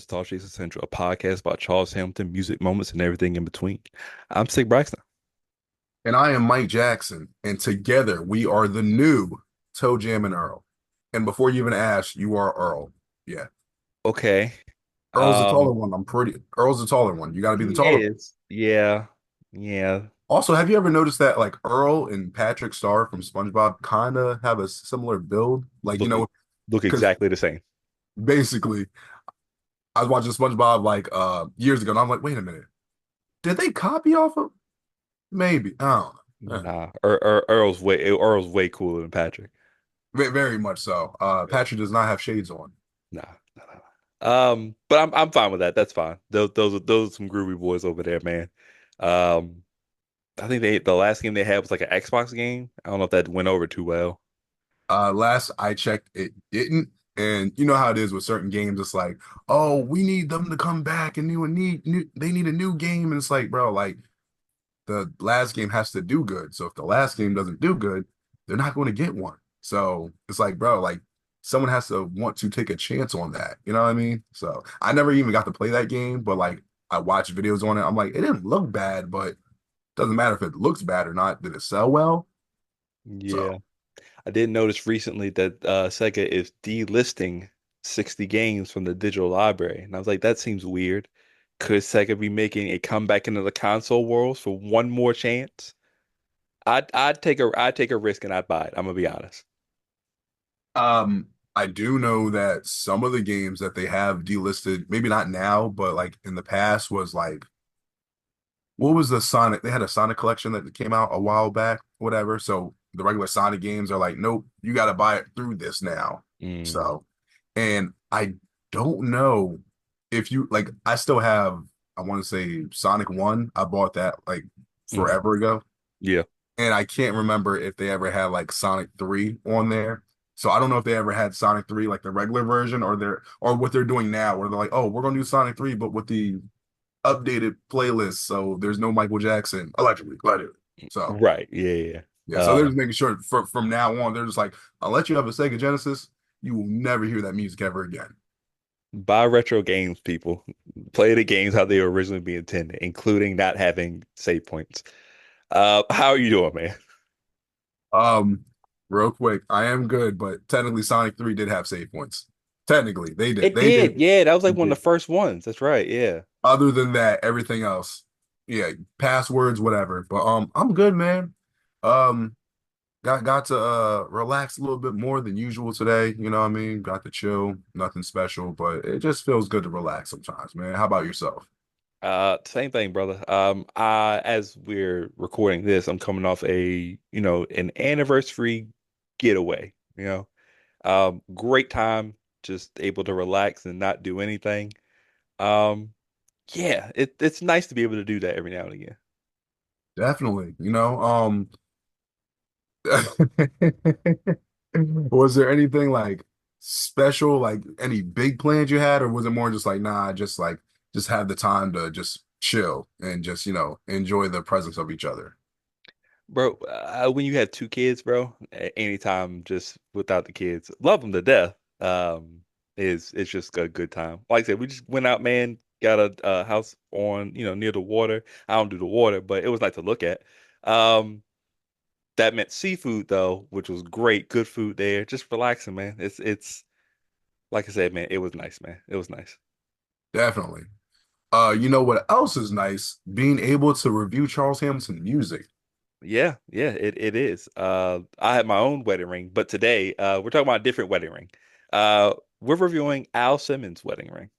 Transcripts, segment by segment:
StarCHaser Central, a podcast about Charles Hamilton, music moments, and everything in between. I'm Sig Braxton. And I am Mike Jackson, and together we are the new Toe Jam and Earl. And before you even ask, you are Earl. Yeah, Okay. Earl's the taller Um, one. Earl's the taller one. You got to be the he taller one. is. Yeah. Yeah. Also, have you ever noticed that like Earl and Patrick Star from SpongeBob kind of have a similar build? Like, Look look because exactly the same. basically I was watching SpongeBob like years ago, and I'm like, wait a minute, did they copy off of? Maybe. I don't know. Nah. Earl's way cooler than Patrick. Very much so. Patrick does not have shades on. Nah. Nah, nah, but I'm fine with that. That's fine. Those are some groovy boys over there, man. Um, I think the last game they had was like an Xbox game. I don't know if that went over too well. Last I checked, it didn't. And you know how it is with certain games. It's like, oh, we need them to come back, and they need a new game. And it's like, bro, like the last game has to do good. So if the last game doesn't do good, they're not going to get one. So it's like, bro, like someone has to want to take a chance on that. You know what I mean? So I never even got to play that game, but like I watched videos on it. I'm like, it didn't look bad, but it doesn't matter if it looks bad or not. Did it sell well? So Yeah. I did notice recently that Sega is delisting 60 games from the digital library. And I was like, that seems weird. Could Sega be making a comeback into the console world for one more chance? I'd take a risk and I'd buy it. I'm gonna be honest. I do know that some of the games that they have delisted, maybe not now, but like in the past, was like what was the Sonic? They had a Sonic collection that came out a while back, whatever. So the regular Sonic games are like, nope, you got to buy it through this now. Mm, So, and I don't know if you like, I still have, I want to say Sonic 1. I bought that like mm, forever ago. yeah. And I can't remember if they ever had like Sonic 3 on there. So I don't know if they ever had Sonic 3 like the regular version or what they're doing now where they're like, "Oh, we're going to do Sonic 3 but with the updated playlist." So there's no Michael Jackson allegedly. So, Right. Yeah, yeah. yeah, so they're Uh, just making sure from now on they're just like, "Unless you have a Sega Genesis, you will never hear that music ever again." buy retro games, people. Play the games how they were originally be intended, including not having save points. How are you doing, man? Um Real quick, I am good, but technically Sonic 3 did have save points. Technically, they did. It They did. did. Yeah, that was They like one of did. the first ones. That's right. Yeah. Other than that, everything else, yeah, passwords, whatever. But I'm good, man. Um, got to relax a little bit more than usual today. You know what I mean? Got to chill, nothing special, but it just feels good to relax sometimes, man. How about yourself? Same thing, brother. As we're recording this, I'm coming off an anniversary getaway, great time, just able to relax and not do anything. Um, yeah, it's nice to be able to do that every now and again. Definitely. Was there anything like special, like any big plans you had, or was it more just like, nah, just have the time to just chill and just, enjoy the presence of each other? Bro, when you have two kids, bro, anytime just without the kids, love them to death. Is it's just a good time. Like I said, we just went out, man. Got a house on, near the water. I don't do the water, but it was nice to look at. Um, that meant seafood though, which was great. Good food there. Just relaxing, man. It's like I said, man. It was nice, man. It was nice. Definitely. You know what else is nice? Being able to review Charles Hamilton music. Yeah, yeah, it is. I had my own wedding ring, but today, we're talking about a different wedding ring. We're reviewing Al Simmons' wedding ring.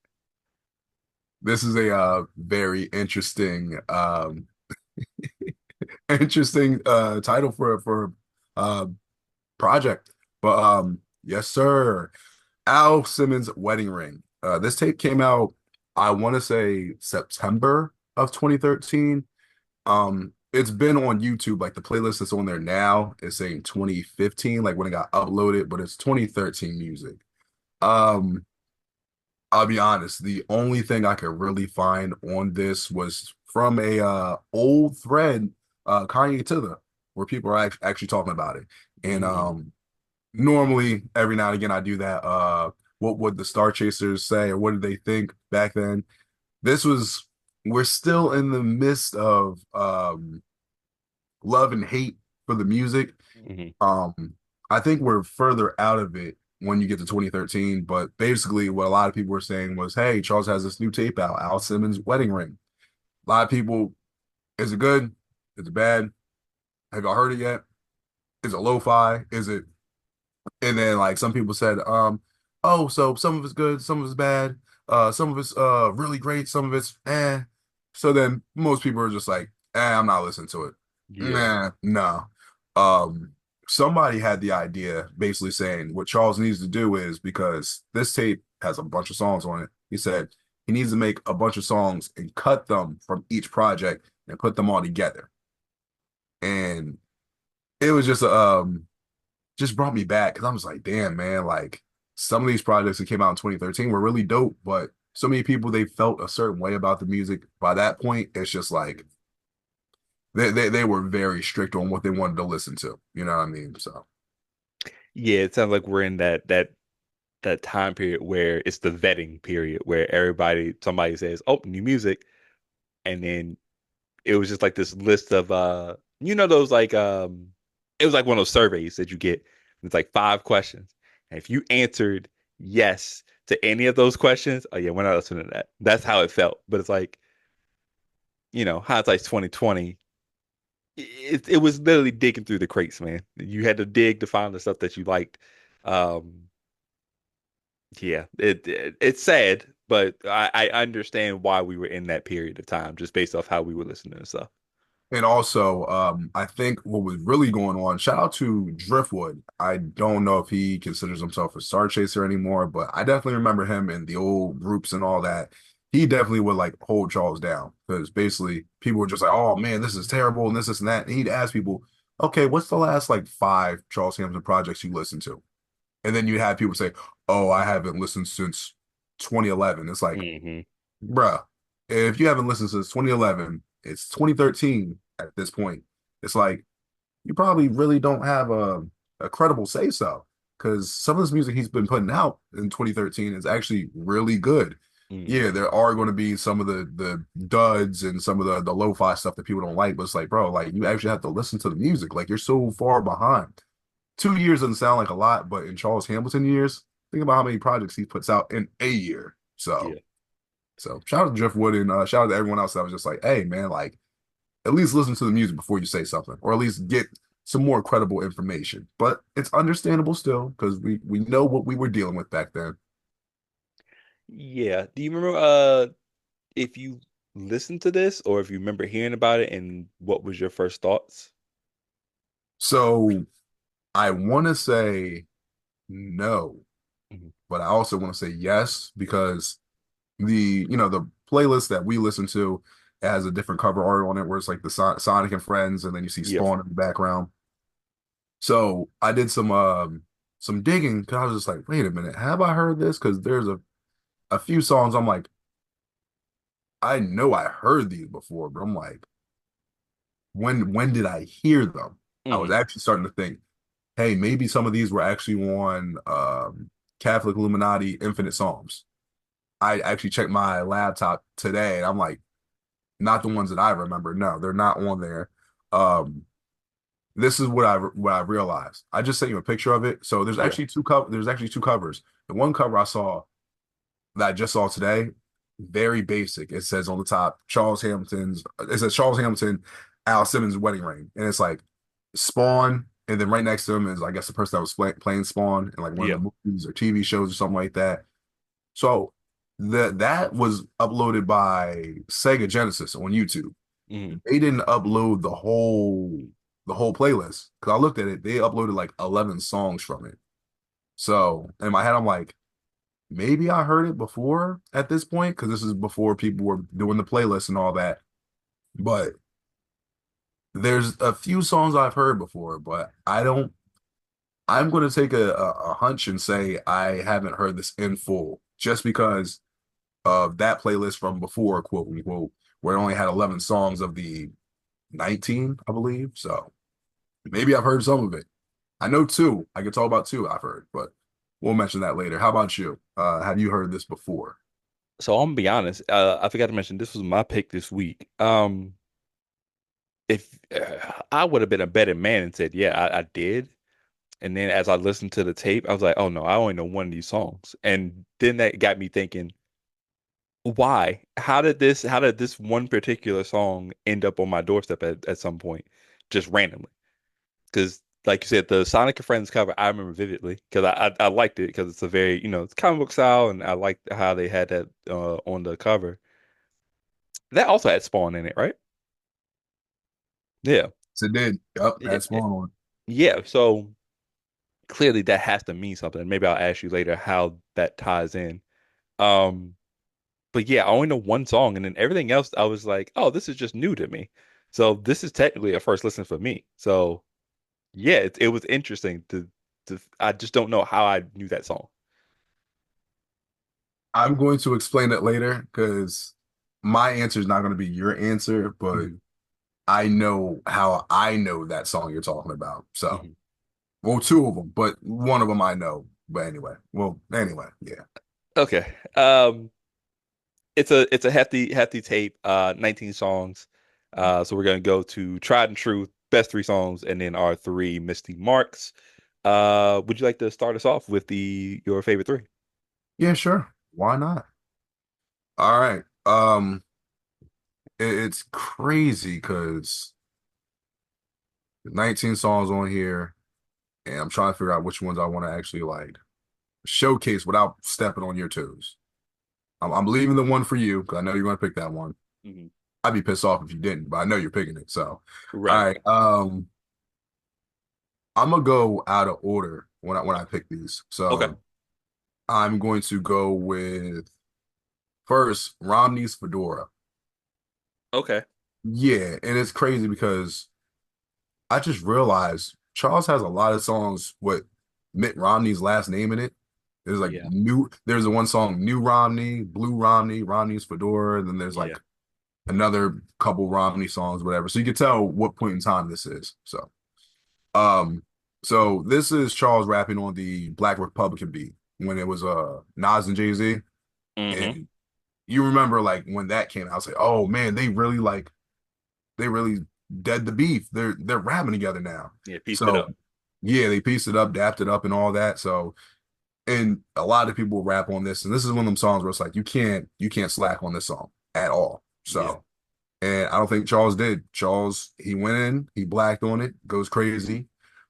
This is a very interesting interesting title for uh project. But yes, sir. Al Simmons' wedding ring. This tape came out, I want to say September of 2013. It's been on YouTube, like the playlist that's on there now is saying 2015, like when it got uploaded, but it's 2013 music. Um, I'll be honest, the only thing I could really find on this was from a old thread, Kanye to the, where people are actually talking about it. And Mm, normally every now and again I do that. what would the Star Chasers say, or what did they think back then? This was we're still in the midst of love and hate for the music. Hmm. Um, I think we're further out of it when you get to 2013, but basically what a lot of people were saying was, hey, Charles has this new tape out, Al Simmons' Wedding Ring. A lot of people, is it good? Is it bad? Have y'all heard it yet? Is it lo-fi? Is it And then like some people said, oh, so some of it's good, some of it's bad, some of it's really great, some of it's eh. So then most people are just like, I'm not listening to it. Yeah. Nah, no. Um, Somebody had the idea basically saying what Charles needs to do is because this tape has a bunch of songs on it. He said he needs to make a bunch of songs and cut them from each project and put them all together. And it was just brought me back because I was like, damn, man, like some of these projects that came out in 2013 were really dope, but so many people they felt a certain way about the music. By that point, it's just like they were very strict on what they wanted to listen to. You know what I mean? So Yeah, it sounds like we're in that time period where it's the vetting period where somebody says, "Oh, new music," and then it was just like this list of those like it was like one of those surveys that you get. It's like 5 questions. And if you answered yes to any of those questions, oh yeah, we're not listening to that. That's how it felt. But it's like, hindsight's 2020. It was literally digging through the crates, man. You had to dig to find the stuff that you liked. Um, yeah, it's sad, but I understand why we were in that period of time just based off how we were listening to stuff. and also, I think what was really going on, shout out to Driftwood. I don't know if he considers himself a Star Chaser anymore, but I definitely remember him in the old groups and all that. He definitely would like hold Charles down because basically people were just like, oh man, this is terrible and this and that. And he'd ask people, okay, what's the last like 5 Charles Hampton projects you listened to? And then you have people say, oh, I haven't listened since 2011. It's like, Hmm. bruh, if you haven't listened since 2011, it's 2013 at this point. It's like you probably really don't have a credible say so because some of this music he's been putting out in 2013 is actually really good. Hmm. Yeah, there are going to be some of the duds and some of the lo-fi stuff that people don't like, but it's like, bro, like you actually have to listen to the music. Like you're so far behind. 2 years doesn't sound like a lot, but in Charles Hamilton years, think about how many projects he puts out in a year. Yeah. So shout out to Driftwood and shout out to everyone else that was just like, hey man, like at least listen to the music before you say something, or at least get some more credible information. But it's understandable still because we know what we were dealing with back then. Yeah. Do you remember if you listened to this or if you remember hearing about it and what was your first thoughts? So I want to say no, Mhm. but I also want to say yes because the playlist that we listen to has a different cover art on it where it's like the Sonic and Friends, and then you see Yeah. Spawn in the background. So I did some digging because I was just like, wait a minute, have I heard this? Because there's a few songs I'm like, I know I heard these before, but I'm like, when did I hear them? I was Hmm. actually starting to think, hey, maybe some of these were actually on Catholic Illuminati Infinite Psalms. I actually checked my laptop today, and I'm like, not the ones that I remember. No, they're not on there. Um, this is what I realized. I just sent you a picture of it. So Yeah. there's actually two covers. The one cover I saw that I just saw today, very basic. It says on the top, it says Charles Hamilton, Al Simmons wedding ring. And it's like Spawn. And then right next to him is, I guess, the person that was playing Spawn in like one Yeah. of the movies or TV shows or something like that. So that was uploaded by Sega Genesis on YouTube. Hmm. They didn't upload the whole playlist because I looked at it. They uploaded like 11 songs from it. So in my head, I'm like, maybe I heard it before at this point because this is before people were doing the playlist and all that. But there's a few songs I've heard before, but I don't. I'm going to take a hunch and say I haven't heard this in full just because of that playlist from before, quote unquote, where it only had 11 songs of the 19, I believe. So maybe I've heard some of it. I know two. I could talk about two I've heard, but we'll mention that later. How about you? Have you heard this before? So I'm gonna be honest. I forgot to mention this was my pick this week. If I would have been a better man and said, yeah, I did. And then as I listened to the tape, I was like, oh no, I only know one of these songs. And then that got me thinking, why? How did this one particular song end up on my doorstep at some point, just randomly? Because like you said, the Sonic and Friends cover, I remember vividly because I liked it because it's a very, it's comic book style, and I liked how they had that on the cover. That also had Spawn in it, right? Yeah. So it did. Yep, Yeah. that's one on. Yeah. So clearly that has to mean something. Maybe I'll ask you later how that ties in. Um, but yeah, I only know one song, and then everything else I was like, oh, this is just new to me. So this is technically a first listen for me. So yeah, it was interesting to I just don't know how I knew that song. I'm going to explain it later because my answer is not going to be your answer, but Mhm, I know how I know that song you're talking about. So, mhm. well, two of them, but one of them I know. But anyway, well, anyway, yeah. Okay. It's a hefty tape, 19 songs. So we're gonna go to tried and true, best three songs, and then our three Misty marks. Would you like to start us off with the your favorite three? Yeah, sure. Why not? All right. It's crazy because 19 songs on here, and I'm trying to figure out which ones I want to actually like showcase without stepping on your toes. I'm leaving the one for you because I know you're going to pick that one. Mhm. I'd be pissed off if you didn't, but I know you're picking it. So, all Right. right. I'm gonna go out of order when I pick these. Okay. So I'm going to go with first Romney's Fedora. Okay. Yeah, and it's crazy because I just realized Charles has a lot of songs with Mitt Romney's last name in it. Yeah. There's a one song, New Romney, Blue Romney, Romney's Fedora, and then there's Yeah. like another couple Romney songs, whatever. So you can tell what point in time this is. Um, so this is Charles rapping on the Black Republican beat when it was Nas and Jay-Z. Hmm. And you remember like when that came out, I was like, oh man, they really dead the beef. They're rapping together now. Yeah. Pieced it So up. yeah, they pieced it up, dapped it up, and all that. So and a lot of people rap on this, and this is one of them songs where it's like you can't slack on this song at all. Yeah. So and I don't think Charles did. Charles, he went in, he blacked on it, goes crazy.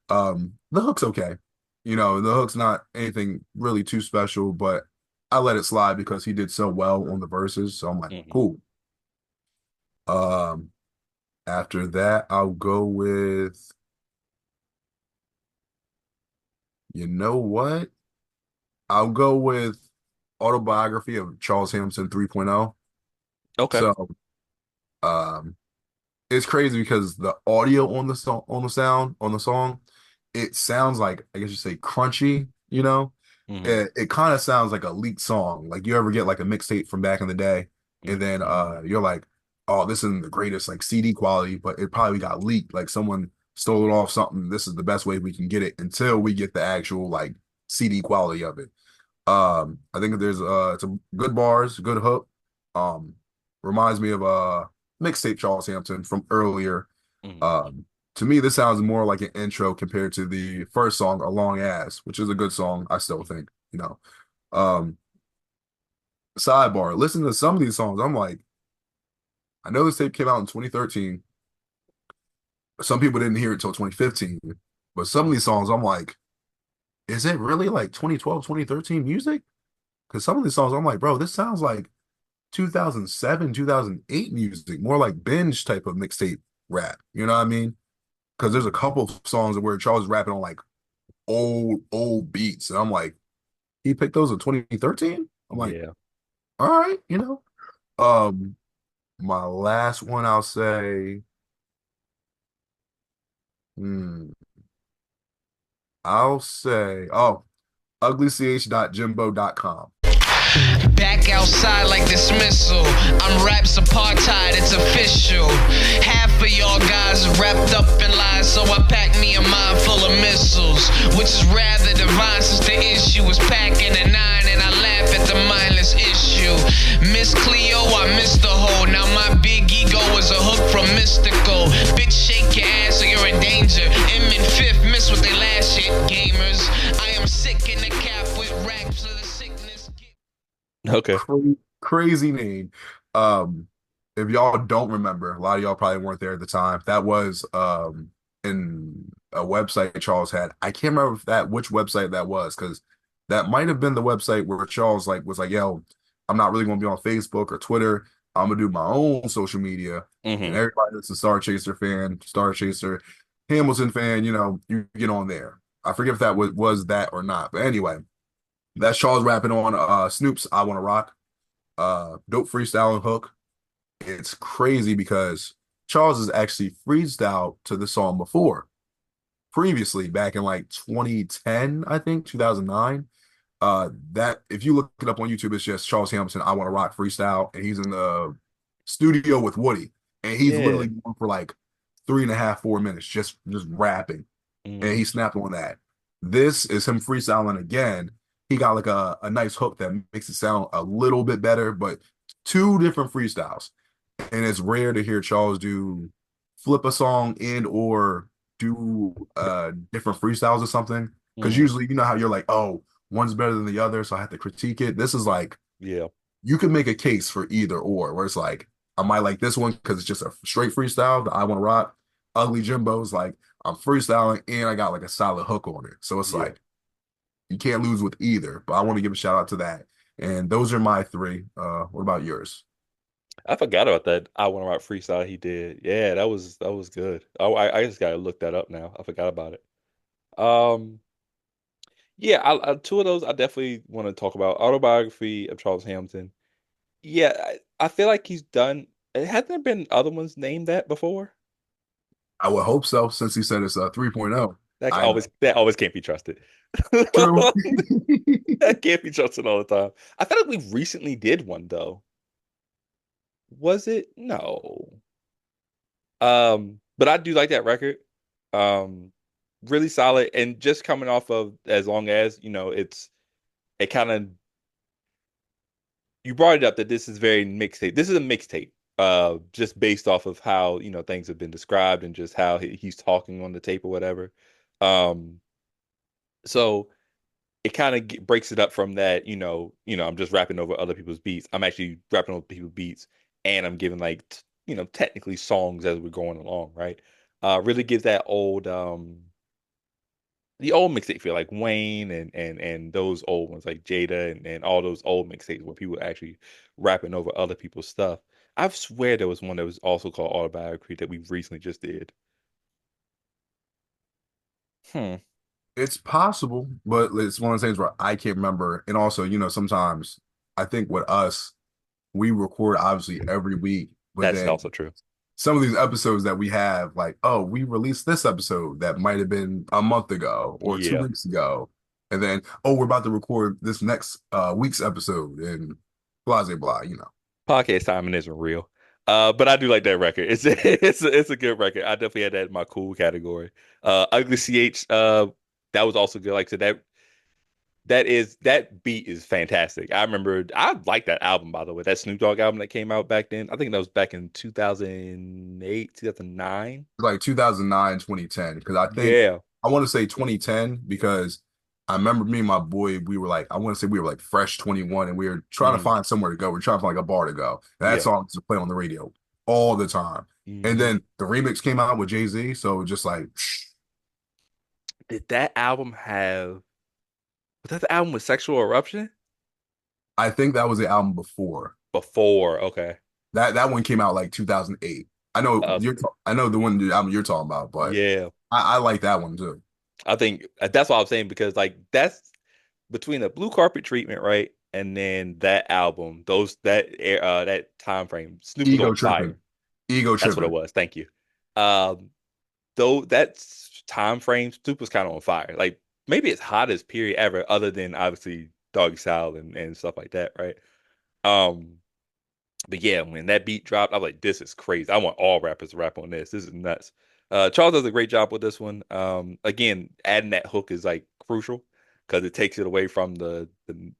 The hook's okay. You know, the hook's not anything really too special, but I let it slide because he did so well on the verses. So I'm like, Hmm. cool. Um, After that, I'll go with, you know what? I'll go with Autobiography of Charles Hamilton 3.0. Okay. So, um, it's crazy because the audio on the song on the song, it sounds like I guess you say crunchy, you know? Hmm. It kind of sounds like a leaked song. Like you ever get like a mixtape from back in the day, and Hmm. then you're like, oh, this isn't the greatest like CD quality, but it probably got leaked. Like someone stole it off something. This is the best way we can get it until we get the actual like CD quality of it. I think there's it's a good bars, good hook. Um, Reminds me of mixtape Charles Hampton from earlier. Hmm. Um, to me, this sounds more like an intro compared to the first song, "A Long Ass," which is a good song. I still think, you know. Um, Sidebar: listen to some of these songs. I'm like, I know this tape came out in 2013. Some people didn't hear it until 2015, but some of these songs, I'm like, is it really like 2012, 2013 music? Because some of these songs, I'm like, bro, this sounds like 2007, 2008 music, more like binge type of mixtape rap. You know what I mean? Because there's a couple of songs where Charles is rapping on like old beats, and I'm like, he picked those in 2013. I'm like, Yeah. all right, you know. Um, my last one, I'll say, hmm, I'll say, oh, uglych.jimbo.com. Back outside like dismissal. I'm raps apartheid, it's official. Half of y'all guys wrapped up in lies, so I pack me a mind full of missiles. which is rather divine since the issue was packing a 9, and I laugh at the mindless issue. Miss Cleo, I missed the hole. Now my big ego is a hook from mystical. Bitch, shake your ass or you're in danger. M in fifth, miss what they last hit, gamers. I am sick in the cap with racks of the sickness. Okay. Crazy name. Um, if y'all don't remember, a lot of y'all probably weren't there at the time. That was in a website Charles had. I can't remember if that which website that was because that might have been the website where Charles was like, "Yo, I'm not really gonna be on Facebook or Twitter. I'm gonna do my own social media." And Hmm. everybody that's a StarCHaser fan, StarCHaser, Hamilton fan, you get on there. I forget if that was that or not, but anyway, that's Charles rapping on Snoop's "I Wanna Rock." Dope freestyling hook. It's crazy because Charles has actually freestyled to the song before, previously back in like 2010, I think 2009. That if you look it up on YouTube, it's just Charles Hamilton, "I Want to Rock" freestyle, and he's in the studio with Woody, and he's Yeah. literally going for like 3.5, 4 minutes just rapping, and Hmm. he snapped on that. This is him freestyling again. He got like a nice hook that makes it sound a little bit better, but two different freestyles. And it's rare to hear Charles do flip a song and or do different freestyles or something. Because Hmm. usually you know how you're like, oh, one's better than the other, so I have to critique it. This is like Yeah. you could make a case for either or, where it's like I might like this one because it's just a straight freestyle that I want to rock. Ugly Jimbo's like I'm freestyling and I got like a solid hook on it. So it's Yeah. like you can't lose with either. But I want to give a shout out to that. And those are my three. What about yours? I forgot about that. I want to rock freestyle he did. Yeah, that was good. I just gotta look that up now. I forgot about it. Um, yeah, two of those I definitely want to talk about. Autobiography of Charles Hamilton. Yeah, I feel like he's done. Hasn't there been other ones named that before? I would hope so, since he said it's 3.0. I That always can't be trusted. true. That can't be trusted all the time. I feel like we recently did one though. Was it? No. But I do like that record. Um, really solid and just coming off of as long as, it kind of you brought it up that this is very mixtape. This is a mixtape. Just based off of how, things have been described and just how he's talking on the tape or whatever. Um, so it kind of breaks it up from that, I'm just rapping over other people's beats. I'm actually rapping over people's beats and I'm giving like, technically songs as we're going along, right? Really gives that the old mixtape feel like Wayne and those old ones like Jada and all those old mixtapes where people actually rapping over other people's stuff. I swear there was one that was also called Autobiography that we recently just did. Hmm. It's possible, but it's one of those things where I can't remember. And also, sometimes I think with us, we record obviously every week, but That's then also true. some of these episodes that we have, like, oh, we released this episode that might have been a month ago or two Yeah. weeks ago. And then, oh, we're about to record this next week's episode and blah, blah, blah. Podcast timing isn't real. But I do like that record. It's a good record. I definitely had that in my cool category. Ugly CH, that was also good. Like I said, that beat is fantastic. I like that album, by the way. That Snoop Dogg album that came out back then. I think that was back in 2008, 2009. Like 2009, 2010. Because I think Yeah. I want to say 2010 because I remember me and my boy, we were like, I want to say we were like fresh 21 and we were trying to Hmm. find somewhere to go. We are trying to find like a bar to go. And that Yeah. song used to play on the radio all the time. And Hmm. then the remix came out with Jay-Z. So it was just like, Did that album have was that the album with Sexual Eruption? I think that was the album before. Before, okay. That one came out like 2008. I know the album you're talking about, but Yeah. I like that one too. I think that's what I'm saying because like that's between the blue carpet treatment, right? And then that album, that time frame, Snoop was on Ego tripping. fire. Ego That's what it tripping. was. Thank you. Um, though that time frame, Snoop was kind of on fire. Like maybe it's hottest period ever, other than obviously Doggy Style and stuff like that, right? Um, But yeah, when that beat dropped, I was like, this is crazy. I want all rappers to rap on this. This is nuts. Charles does a great job with this one. Again, adding that hook is like crucial because it takes it away from the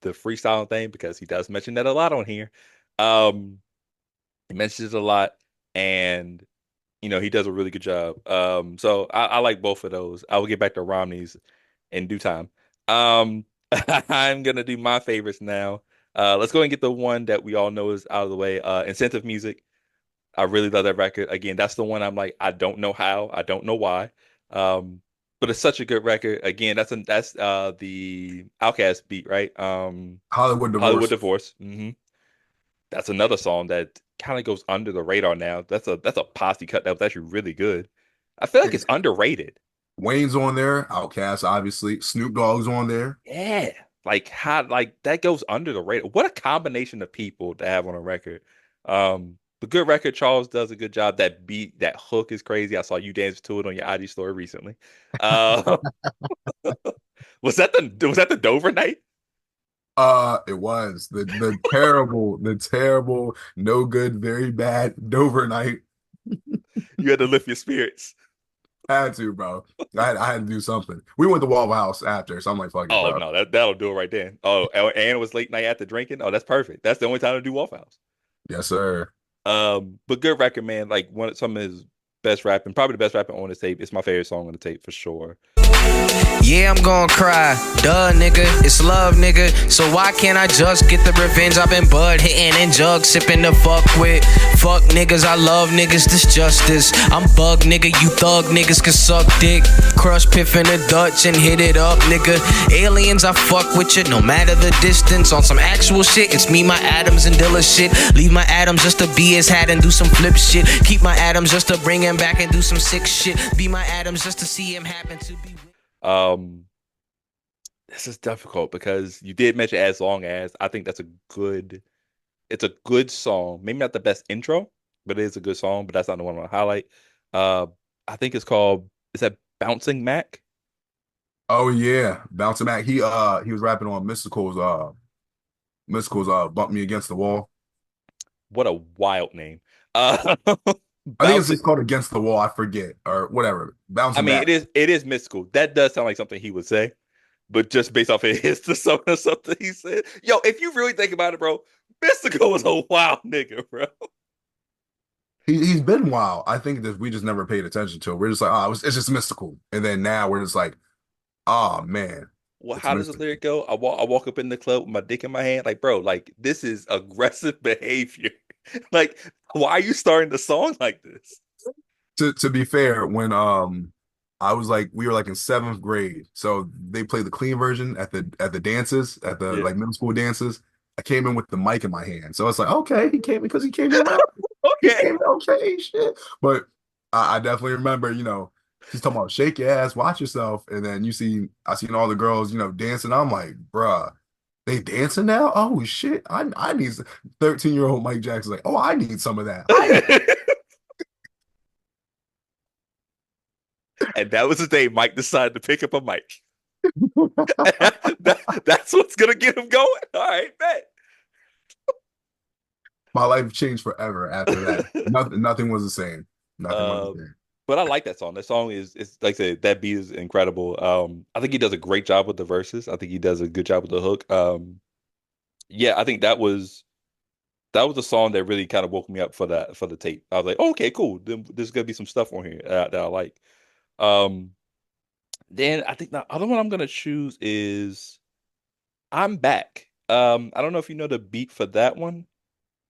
freestyle thing because he does mention that a lot on here. Um, he mentions it a lot, and he does a really good job. So I like both of those. I will get back to Romney's in due time. Um, I'm gonna do my favorites now. Let's go and get the one that we all know is out of the way. Incentive Music. I really love that record. Again, that's the one I'm like, I don't know how, I don't know why. Um, but it's such a good record. Again, that's the Outkast beat, right? Hollywood Hollywood Divorce. Divorce. That's another song that kind of goes under the radar now. That's a posse cut that was actually really good. I feel like it's underrated. Wayne's on there. Outkast, obviously. Snoop Dogg's on there. Yeah. Like how like that goes under the radar. What a combination of people to have on a record. The good record, Charles does a good job. That beat, that hook is crazy. I saw you dance to it on your IG story recently. Uh, was that the Dover night? It was the terrible, no good, very bad Dover night. You had to lift your spirits. Had to, bro. I had to do something. We went to Waffle House after, so I'm like, fuck it, Oh bro. no, that'll do it right then. Oh, and it was late night after drinking. Oh, that's perfect. That's the only time to do Waffle House. Yes, sir. But good record, man. Like some of his best rapping, probably the best rapping on the tape. It's my favorite song on the tape for sure. Yeah, I'm gonna cry. Duh, nigga, it's love, nigga. So why can't I just get the revenge? I've been bud hitting and jug sipping the fuck with. Fuck niggas, I love niggas, this justice. I'm bug, nigga, you thug niggas can suck dick. Crush piff in the Dutch and hit it up, nigga. Aliens, I fuck with you, no matter the distance. On some actual shit, it's me, my Adams and Dilla shit. Leave my Adams just to be his hat and do some flip shit. Keep my Adams just to bring him back and do some sick shit. Be my Adams just to see him happen to be. Um, this is difficult because you did mention as long as I think it's a good song. Maybe not the best intro, but it is a good song. But that's not the one I want to highlight. Uh, I think it's called is that Bouncing Mac? Oh yeah, bouncing back. He was rapping on Mystical's Bump Me Against the Wall. What a wild name. Uh, I think it's Bouncing. just called Against the Wall. I forget or whatever. I Bouncing mean, back. it is mystical. That does sound like something he would say, but just based off of his something he said. Yo, if you really think about it, bro, Mystical was a wild nigga, bro. He's been wild. I think that we just never paid attention to it. We're just like, oh, it's just mystical. And then now we're just like, oh man, Well, it's how does the mystical. lyric go? I walk up in the club with my dick in my hand, like, bro, like this is aggressive behavior. Like, why are you starting the song like this? To be fair, when I was like we were like in seventh grade, so they played the clean version at the dances at the Yeah. like middle school dances. I came in with the mic in my hand, so it's like okay, he came because he came in loud. He Okay. came in okay, shit. But I definitely remember, she's talking about shake your ass, watch yourself, and then I seen all the girls, dancing. I'm like, bruh, they dancing now? Oh shit, I need 13-year-old Mike Jackson's like, oh, I need some of that. And that was the day Mike decided to pick up a mic. That's what's gonna get him going. All right, My life changed forever after that. bet. Nothing was the same. Nothing was the Um, same. but I like that song. That song is like I said, that beat is incredible. I think he does a great job with the verses. I think he does a good job with the hook. Yeah, I think that was a song that really kind of woke me up for the tape. I was like, oh, okay, cool. There's gonna be some stuff on here that I like. Um, then I think the other one I'm gonna choose is I'm Back. I don't know if you know the beat for that one.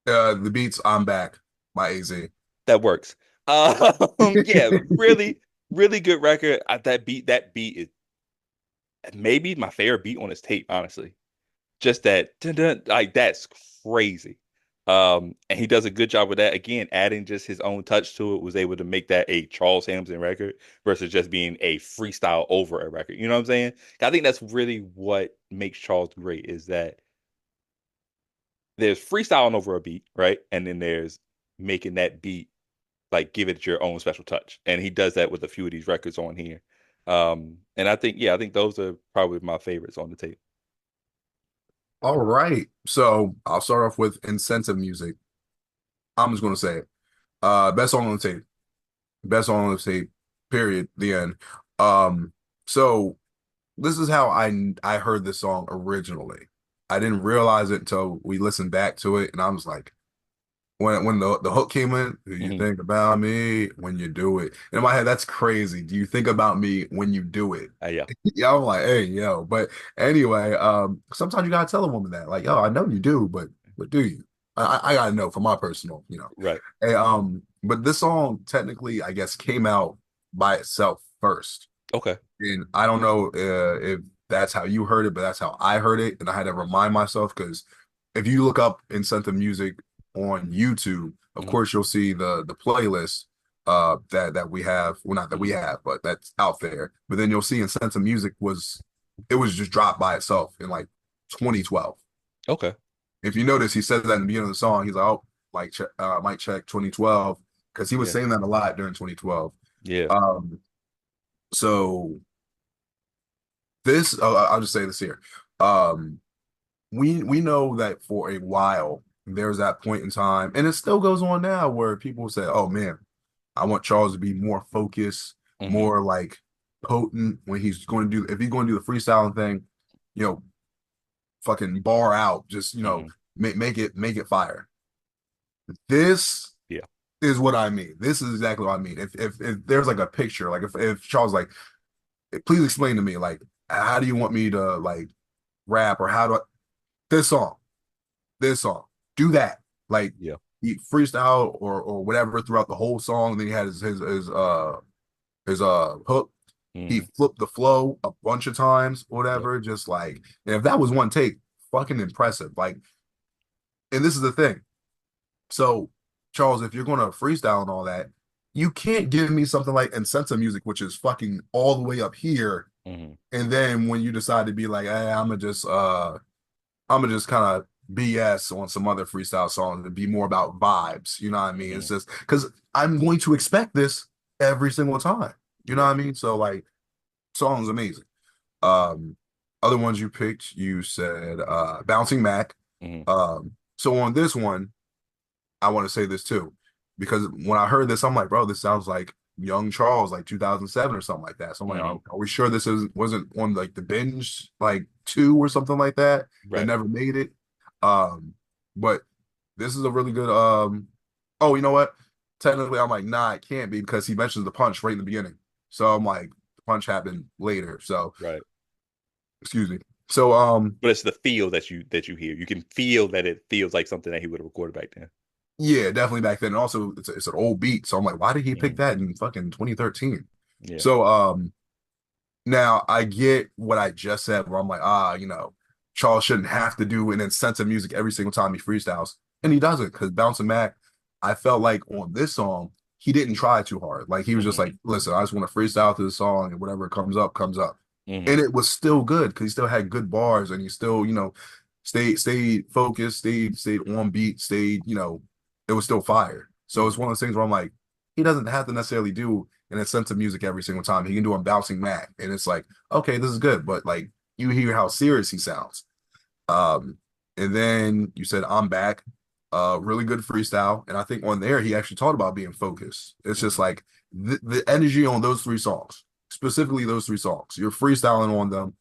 The beats I'm back by AZ. That works. Yeah, really, really good record. That beat is maybe my favorite beat on his tape, honestly. Just that, dun, dun, like that's crazy. And he does a good job with that. Again, adding just his own touch to it was able to make that a Charles Hamilton record versus just being a freestyle over a record. You know what I'm saying? I think that's really what makes Charles great is that there's freestyling over a beat, right? And then there's making that beat like give it your own special touch. And he does that with a few of these records on here. And I think those are probably my favorites on the tape. All right. So I'll start off with incentive music. I'm just gonna say it. Best song on the tape. Best song on the tape. Period. The end. So this is how I heard this song originally. I didn't realize it until we listened back to it, and I was like, when the hook came in, do you Hmm. think about me when you do it? And in my head, that's crazy. Do you think about me when you do it? Yeah. Yeah, I'm like, hey, yo. But anyway, sometimes you gotta tell a woman that, like, yo, I know you do, but do you? I gotta know for my personal, Right. Hey, but this song technically, I guess, came out by itself first. Okay. And I don't know if that's how you heard it, but that's how I heard it. And I had to remind myself because if you look up Incentive Music on YouTube, of Hmm. course you'll see the playlist that we have. Well, not that we Hmm. have, but that's out there. But then you'll see Incentive Music was just dropped by itself in like 2012. Okay. If you notice, he says that in the beginning of the song. He's like, oh, mic check 2012, because he was Yeah. saying that a lot during 2012. Yeah. Um, so this, I'll just say this here. Um, we know that for a while there's that point in time, and it still goes on now where people say, "Oh man, I want Charles to be more focused, Hmm. more like potent when he's going to do if he's going to do the freestyling thing, you know, fucking bar out, just Hmm. make it fire." This Yeah. is what I mean. This is exactly what I mean. If there's like a picture, like if Charles like, please explain to me, like, how do you want me to like rap, or how do I this song, this song, do that, like Yeah. he freestyle or whatever throughout the whole song. And then he had his hook. He Hmm. flipped the flow a bunch of times, Yep. whatever. Just like, and if that was one take, fucking impressive. Like, and this is the thing. So, Charles, if you're going to freestyle and all that, you can't give me something like Incentive Music, which is fucking all the way up here. Hmm. And then when you decide to be like, hey, I'm gonna just kind of BS on some other freestyle songs and be more about vibes. You know what I mean? It's Hmm. just because I'm going to expect this every single time. You know Yeah. what I mean? So like, song's amazing. Um, Other ones you picked, you said Bouncing Mac. Hmm. So on this one, I want to say this too, because when I heard this, I'm like, bro, this sounds like Young Charles, like 2007 or something like that. So I'm like, Hmm. are we sure this wasn't on like the binge, like two or something like that, that Right. never made it? But this is a really good. Oh, you know what? Technically, I'm like, nah, it can't be because he mentions the punch right in the beginning. So I'm like, the punch happened later. So Right. excuse me. So But it's the feel that you hear. You can feel that it feels like something that he would have recorded back then. yeah, definitely back then. And also, it's an old beat. So I'm like, why did he pick Hmm. that in fucking 2013? Yeah. So now I get what I just said, where I'm like, Charles shouldn't have to do an incentive music every single time he freestyles. And he doesn't, because Bouncing Mac, I felt like on this song, he didn't try too hard. Like he was just Hmm. like, listen, I just want to freestyle to the song, and whatever comes up, comes up. And Hmm. it was still good because he still had good bars, and he still, stayed focused, stayed on beat, it was still fire. So it's Hmm. one of those things where I'm like, he doesn't have to necessarily do an incentive music every single time. He can do a Bouncing Mac, and it's like, okay, this is good, but like you hear how serious he sounds. Um, and then you said I'm back, really good freestyle, and I think on there he actually talked about being focused. It's just Hmm. like the energy on those three songs, specifically those three songs, you're freestyling on them,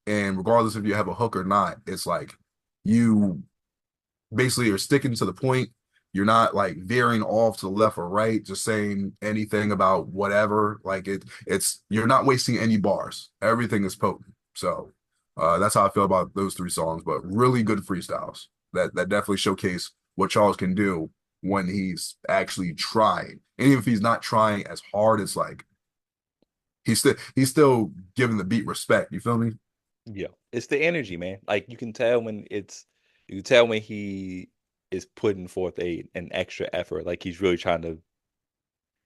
and regardless if you have a hook or not, it's like you basically are sticking to the point. You're not like veering off to the left or right, just saying anything about whatever. Like it's you're not wasting any bars. Everything is potent. So that's how I feel about those three songs. But really good freestyles that definitely showcase what Charles can do when he's actually trying. And even if he's not trying as hard, it's like he's still giving the beat respect. You feel me? Yeah. It's the energy, man. Like you can tell when he is putting forth an extra effort. Like he's really trying to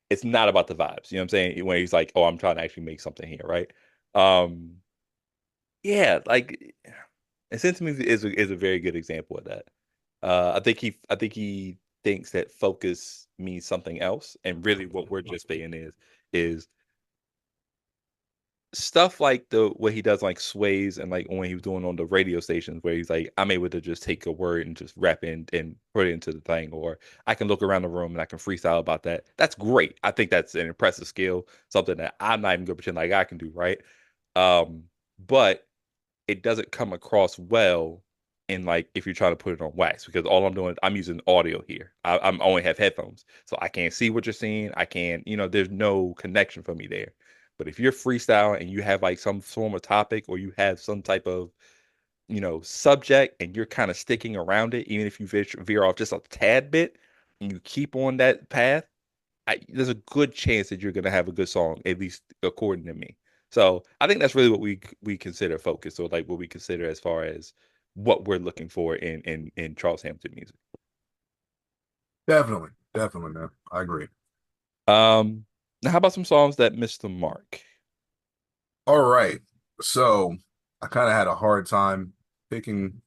it's not about the vibes. You know what I'm saying? When he's like, "Oh, I'm trying to actually make something here," right? Um, yeah, like and Sentiment is a very good example of that. I think he thinks that focus means something else, and really what we're just saying is stuff like the what he does like sways and like when he was doing on the radio stations where he's like I'm able to just take a word and just rap in and put it into the thing, or I can look around the room and I can freestyle about that. That's great. I think that's an impressive skill, something that I'm not even gonna pretend like I can do, right? But it doesn't come across well in like if you're trying to put it on wax, because all I'm doing, I'm using audio here. I'm only have headphones, so I can't see what you're seeing. I can't, there's no connection for me there. But if you're freestyling and you have like some form of topic, or you have some type of subject, and you're kind of sticking around it, even if you veer off just a tad bit, and you keep on that path, there's a good chance that you're going to have a good song, at least according to me. So I think that's really what we consider focus, or like what we consider as far as what we're looking for in Charles Hampton music. Definitely, definitely, man. I agree. Now how about some songs that missed the mark? All right. So I kind of had a hard time picking,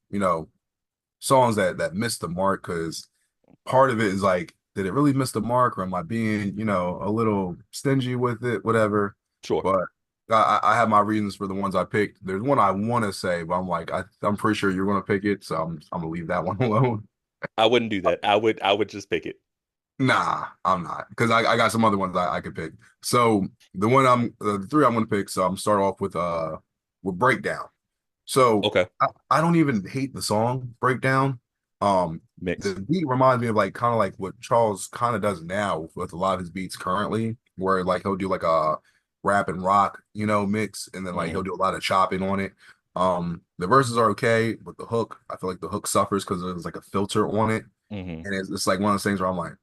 songs that missed the mark because part of it is like, did it really miss the mark, or am I being, a little stingy with it, whatever. Sure. But I have my reasons for the ones I picked. There's one I want to say, but I'm like, I'm pretty sure you're going to pick it, so I'm gonna leave that one alone. I wouldn't do that. I would just pick it. Nah, I'm not, because I got some other ones I could pick. So the three I'm gonna pick. So I'm start off with Breakdown. So Okay. I don't even hate the song Breakdown. The Mix. beat reminds me of like kind of like what Charles kind of does now with a lot of his beats currently, where like he'll do like a rap and rock, mix, and then like Hmm. he'll do a lot of chopping on it. The verses are okay, but the hook, I feel like the hook suffers because there's like a filter on it. Hmm. And it's like one of those things where I'm like,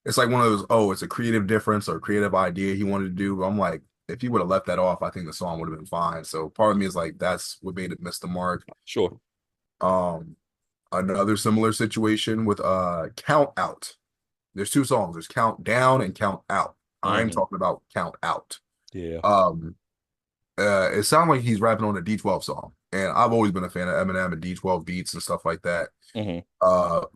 it's like one of those, oh, it's a creative difference or creative idea he wanted to do. But I'm like, if he would have left that off, I think the song would have been fine. So part of me is like, that's what made it miss the mark. Sure. Um, Another similar situation with Count Out. There's two songs. There's Count Down and Count Out. I'm Hmm. talking about Count Out. Yeah. Um, it sounds like he's rapping on a D12 song. And I've always been a fan of Eminem and D12 beats and stuff like that. Hmm.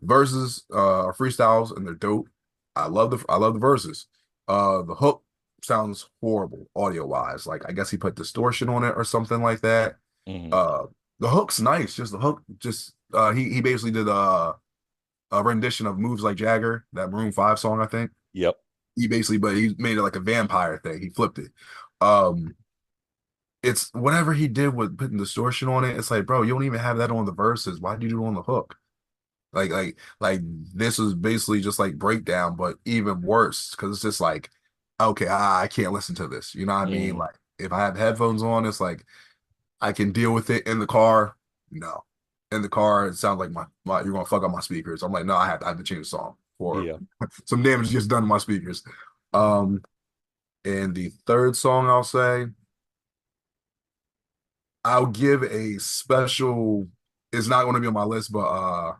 Verses are freestyles and they're dope. I love the verses. The hook sounds horrible audio wise. Like I guess he put distortion on it or something like that. Hmm. Uh the hook's nice, just the hook just he basically did a rendition of Moves Like Jagger, that Maroon 5 song, I think. Yep. He basically but he made it like a vampire thing. He flipped it. Um it's whatever he did with putting distortion on it. It's like, bro, you don't even have that on the verses. Why do you do it on the hook? Like this was basically just like breakdown, but even worse because it's just like, okay, I can't listen to this. You know what I mean? Hmm. Like if I have headphones on, it's like I can deal with it in the car. No, in the car, it sounds like my you're gonna fuck up my speakers. I'm like, no, I have to change the song for Yeah. some damage gets done to my speakers. Um, and the third song I'll say, I'll give a special. It's not going to be on my list, but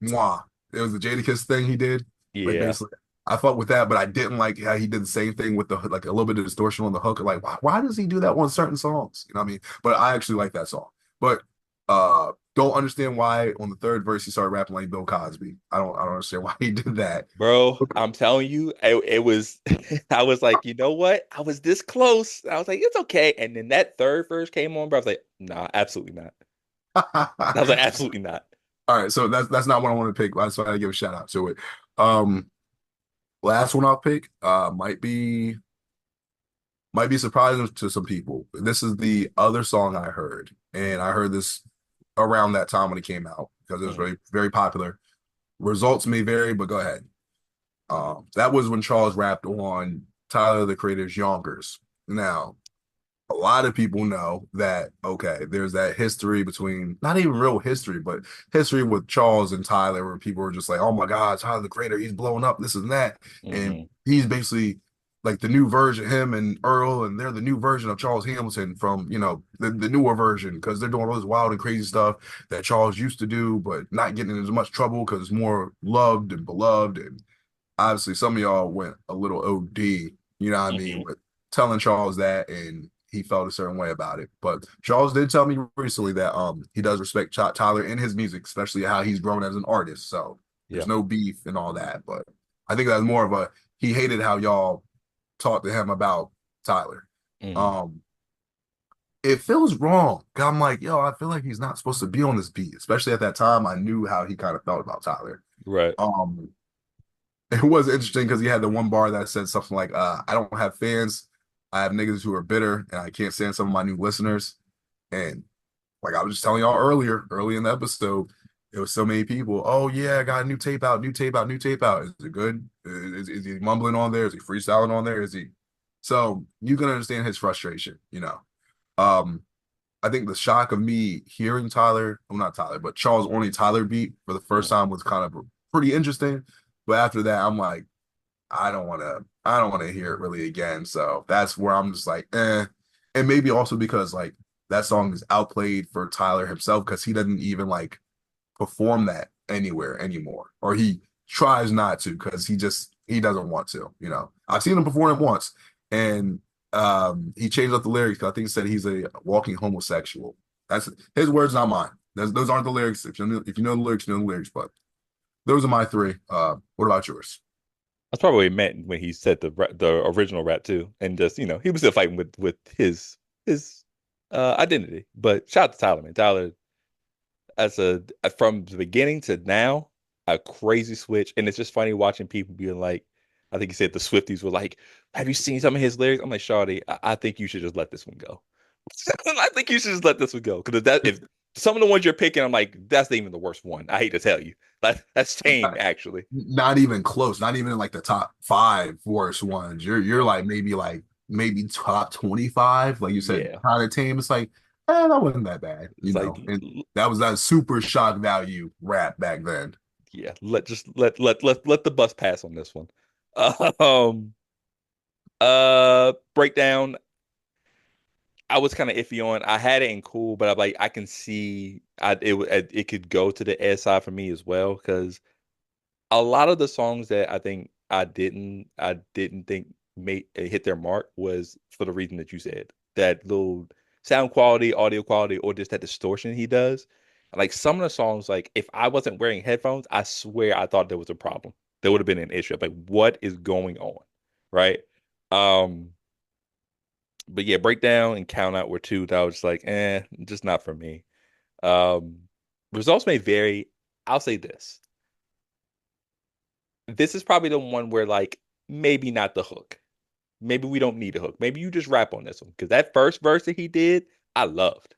Moi. It was the Jadakiss thing he did. Like Yeah. basically, I fucked with that, but I didn't like how he did the same thing with the like a little bit of distortion on the hook. Like, why does he do that on certain songs? You know what I mean? But I actually like that song. But don't understand why on the third verse he started rapping like Bill Cosby. I don't understand why he did that. Bro, I'm telling you, it was, I was like, you know what? I was this close. I was like, it's okay. And then that third verse came on, bro. I was like, nah, absolutely not. I was like, absolutely not. All right, so that's not what I want to pick. That's why I give a shout out to it. Um, Last one I'll pick might be surprising to some people. This is the other song I heard, and I heard this around that time when it came out because it was Mhm. very, very popular. Results may vary, but go ahead. That was when Charles rapped on Tyler the Creator's Yonkers. Now, a lot of people know that, okay, there's that history between, not even real history, but history with Charles and Tyler, where people are just like, oh my God, Tyler the Creator, he's blowing up, this and that. And Mhm. he's basically like the new version, him and Earl, and they're the new version of Charles Hamilton from, the newer version, because they're doing all this wild and crazy stuff that Charles used to do, but not getting in as much trouble because it's more loved and beloved. And obviously some of y'all went a little OD, you know what I mean, Mhm. with telling Charles that, and he felt a certain way about it. But Charles did tell me recently that he does respect Tyler in his music, especially how he's grown as an artist. So there's Yeah. no beef and all that. But I think that's more of a he hated how y'all talked to him about Tyler. Hmm. Um, it feels wrong. 'Cause I'm like, yo, I feel like he's not supposed to be on this beat. Especially at that time, I knew how he kind of felt about Tyler. Right. Um, it was interesting because he had the one bar that said something like, I don't have fans. I have niggas who are bitter, and I can't stand some of my new listeners. And like I was just telling y'all earlier, early in the episode, there was so many people. Oh yeah, I got a new tape out, new tape out, new tape out. Is it good? Is he mumbling on there? Is he freestyling on there? Is he? So you can understand his frustration, you know. Um, I think the shock of me hearing Tyler, well not Tyler, but Charles only Tyler beat for the first Mm. time was kind of pretty interesting. But after that, I'm like, I don't want to hear it really again. So that's where I'm just like, eh. And maybe also because like that song is outplayed for Tyler himself because he doesn't even like perform that anywhere anymore. Or he tries not to because he doesn't want to, you know. I've seen him perform it once and he changed up the lyrics. I think he said he's a walking homosexual. That's his words, not mine. Those aren't the lyrics. If you know the lyrics, you know the lyrics, but those are my three. What about yours? That's probably what he meant when he said the original rap too, and just he was still fighting with his identity. But shout out to Tyler, man. Tyler, as a from the beginning to now, a crazy switch, and it's just funny watching people being like, I think he said the Swifties were like, "Have you seen some of his lyrics?" I'm like, Shawty, I think you should just let this one go. I think you should just let this one go because if some of the ones you're picking, I'm like, that's not even the worst one. I hate to tell you, that's tame actually. Not even close. Not even in like the top five worst ones. You're like maybe top 25. Like you said, Yeah. kind of tame. It's like, that wasn't that bad, you It's like, know. And that was that super shock value rap back then. yeah, let the bus pass on this one. Um, breakdown. I was kind of iffy on. I had it in cool, but I'm like, I can see it could go to the S side for me as well because a lot of the songs that I think I didn't think made hit their mark was for the reason that you said. That little sound quality, audio quality, or just that distortion he does. Like some of the songs, like if I wasn't wearing headphones, I swear I thought there was a problem. There would have been an issue. Like, what is going on? Right? Um, but yeah, breakdown and count out were two that I was just like, just not for me. Um, results may vary. I'll say this. This is probably the one where like maybe not the hook. Maybe we don't need a hook. Maybe you just rap on this one because that first verse that he did, I loved.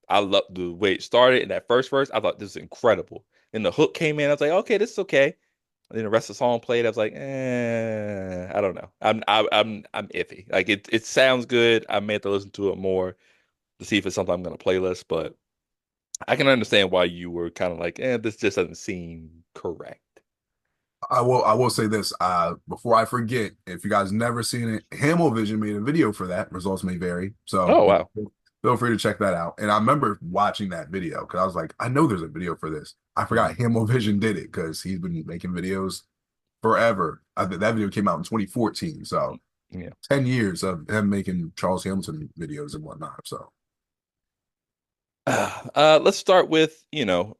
I loved the way it started in that first verse. I thought this was incredible. And the hook came in. I was like, okay, this is okay. And then the rest of the song played. I was like, I don't know. I'm iffy. Like it sounds good. I may have to listen to it more to see if it's something I'm gonna playlist. But I can understand why you were kind of like, this just doesn't seem correct. I will say this, before I forget, if you guys never seen it, Vision made a video for that. Results may vary. So, Oh you wow. know, feel free to check that out. And I remember watching that video because I was like, I know there's a video for this. I forgot Mhm. Vision did it because he's been making videos forever. I think that video came out in 2014. So Yeah. 10 years of him making Charles Hamilton videos and whatnot. So Let's start with,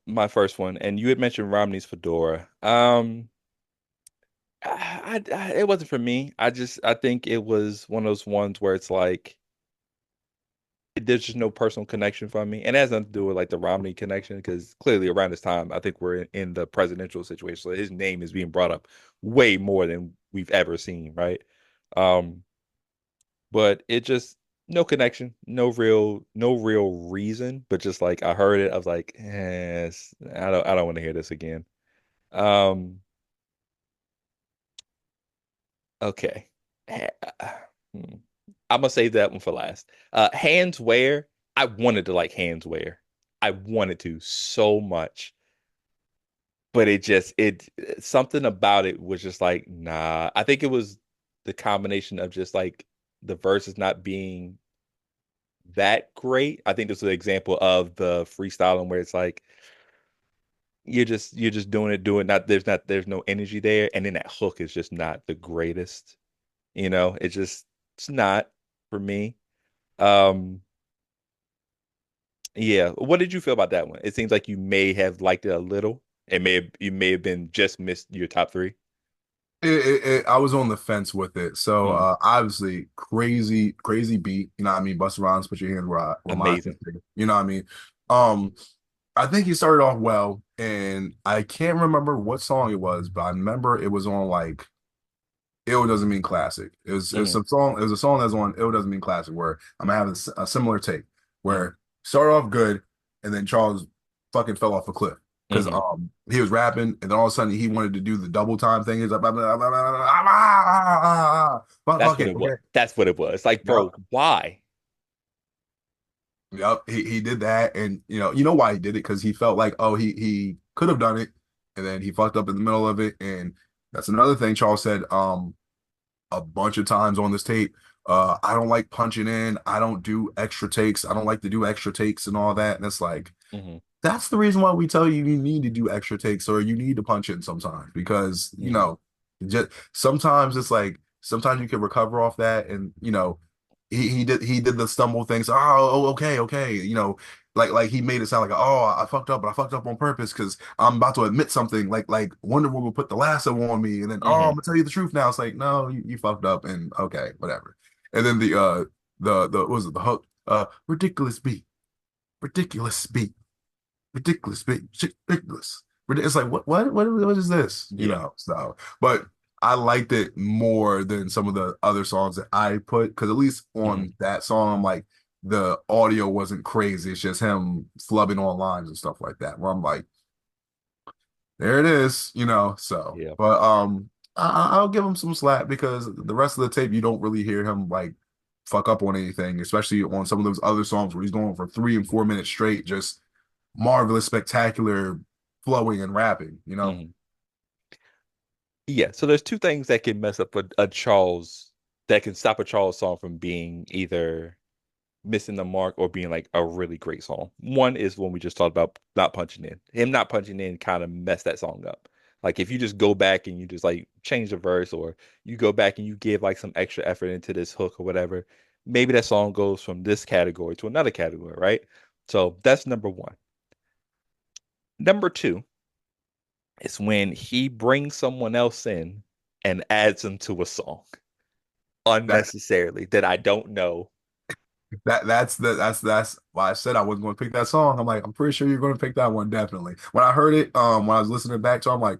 my first one. And you had mentioned Romney's Fedora. It wasn't for me. I think it was one of those ones where it's like there's just no personal connection for me, and it has nothing to do with like the Romney connection because clearly around this time I think we're in the presidential situation, so his name is being brought up way more than we've ever seen, right? Um, but it just no connection, no real reason, but just like I heard it, I was like, I don't want to hear this again. Um, okay. Hmm. I'm gonna save that one for last. Hands wear. I wanted to like hands wear. I wanted to so much, but it something about it was just like nah. I think it was the combination of just like the verses not being that great. I think this is an example of the freestyling where it's like you're just doing not there's no energy there, and then that hook is just not the greatest. It's not for me. Um, yeah. What did you feel about that one? It seems like you may have liked it a little. You may have been just missed your top three. I was on the fence with it. So Mm, obviously crazy beat. You know what I mean? Busta Rhymes, put your hands where mine can amazing. see. You know what I mean? Um, I think he started off well, and I can't remember what song it was, but I remember it was on like Ill Doesn't Mean Classic. It was Mm, some song. It was a song that's on Ill Doesn't Mean Classic where I'm having a similar take mm, where started off good, and then Charles fucking fell off a cliff because hmm. he was rapping, and then all of a sudden he wanted to do the double time thing. He's like, That's fuck what it, it was. okay, That's what it was. Like, yep, bro, why? yep. He did that, and you know why he did it because he felt like he could have done it, and then he fucked up in the middle of it, and that's another thing Charles said. A bunch of times on this tape. I don't like punching in. I don't do extra takes. I don't like to do extra takes and all that. And it's like, Hmm. that's the reason why we tell you you need to do extra takes or you need to punch in sometimes because, Hmm. just sometimes it's like, sometimes you can recover off that. And, he did the stumble things. Okay. Like he made it sound like, oh, I fucked up, but I fucked up on purpose because I'm about to admit something. Like Wonder Woman put the lasso on me, and then I'm Hmm. gonna tell you the truth now. It's like, no, you fucked up, and okay, whatever. And then the what was it, the hook? Ridiculous beat, ridiculous beat, ridiculous beat, ridiculous. It's like what is this? Yeah. So but I liked it more than some of the other songs that I put because at least Hmm. on that song, I'm like the audio wasn't crazy. It's just him flubbing on lines and stuff like that. Where I'm like, there it is. So, Yeah. but I'll give him some slack because the rest of the tape you don't really hear him like fuck up on anything, especially on some of those other songs where he's going for 3 and 4 minutes straight, just marvelous, spectacular flowing and rapping. Hmm. Yeah. So there's two things that can mess up a Charles that can stop a Charles song from being either missing the mark or being like a really great song. One is when we just talked about not punching in. Him not punching in kind of messed that song up. Like if you just go back and you just like change the verse or you go back and you give like some extra effort into this hook or whatever, maybe that song goes from this category to another category, right? So that's number one. Number two is when he brings someone else in and adds them to a song That unnecessarily that I don't know. that's why I said I wasn't going to pick that song. I'm like, I'm pretty sure you're going to pick that one definitely. When I heard it, when I was listening back to, it, I'm like,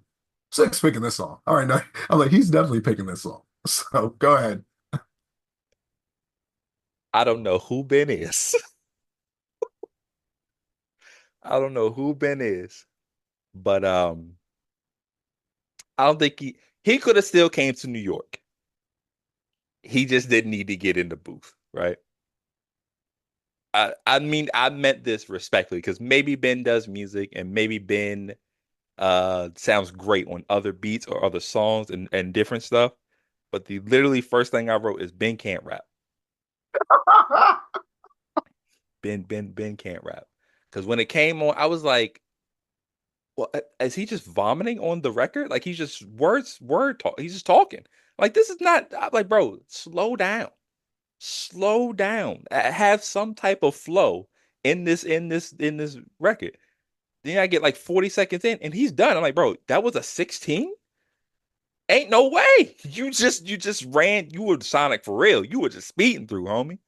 Six picking this song. All right, no, I'm like, he's definitely picking this song. So go ahead. I don't know who Ben is. I don't know who Ben is, but I don't think he could have still came to New York. He just didn't need to get in the booth, right? I mean I meant this respectfully because maybe Ben does music and maybe Ben sounds great on other beats or other songs and different stuff. But the literally first thing I wrote is Ben can't rap. Ben can't rap. Because when it came on, I was like, well, is he just vomiting on the record? Like he's just word talk. He's just talking. Like this is not. I'm like, bro, slow down, slow down. Have some type of flow in this record. Then I get like 40 seconds in, and he's done. I'm like, bro, that was a 16. Ain't no way. You just ran. You were Sonic for real. You were just speeding through, homie.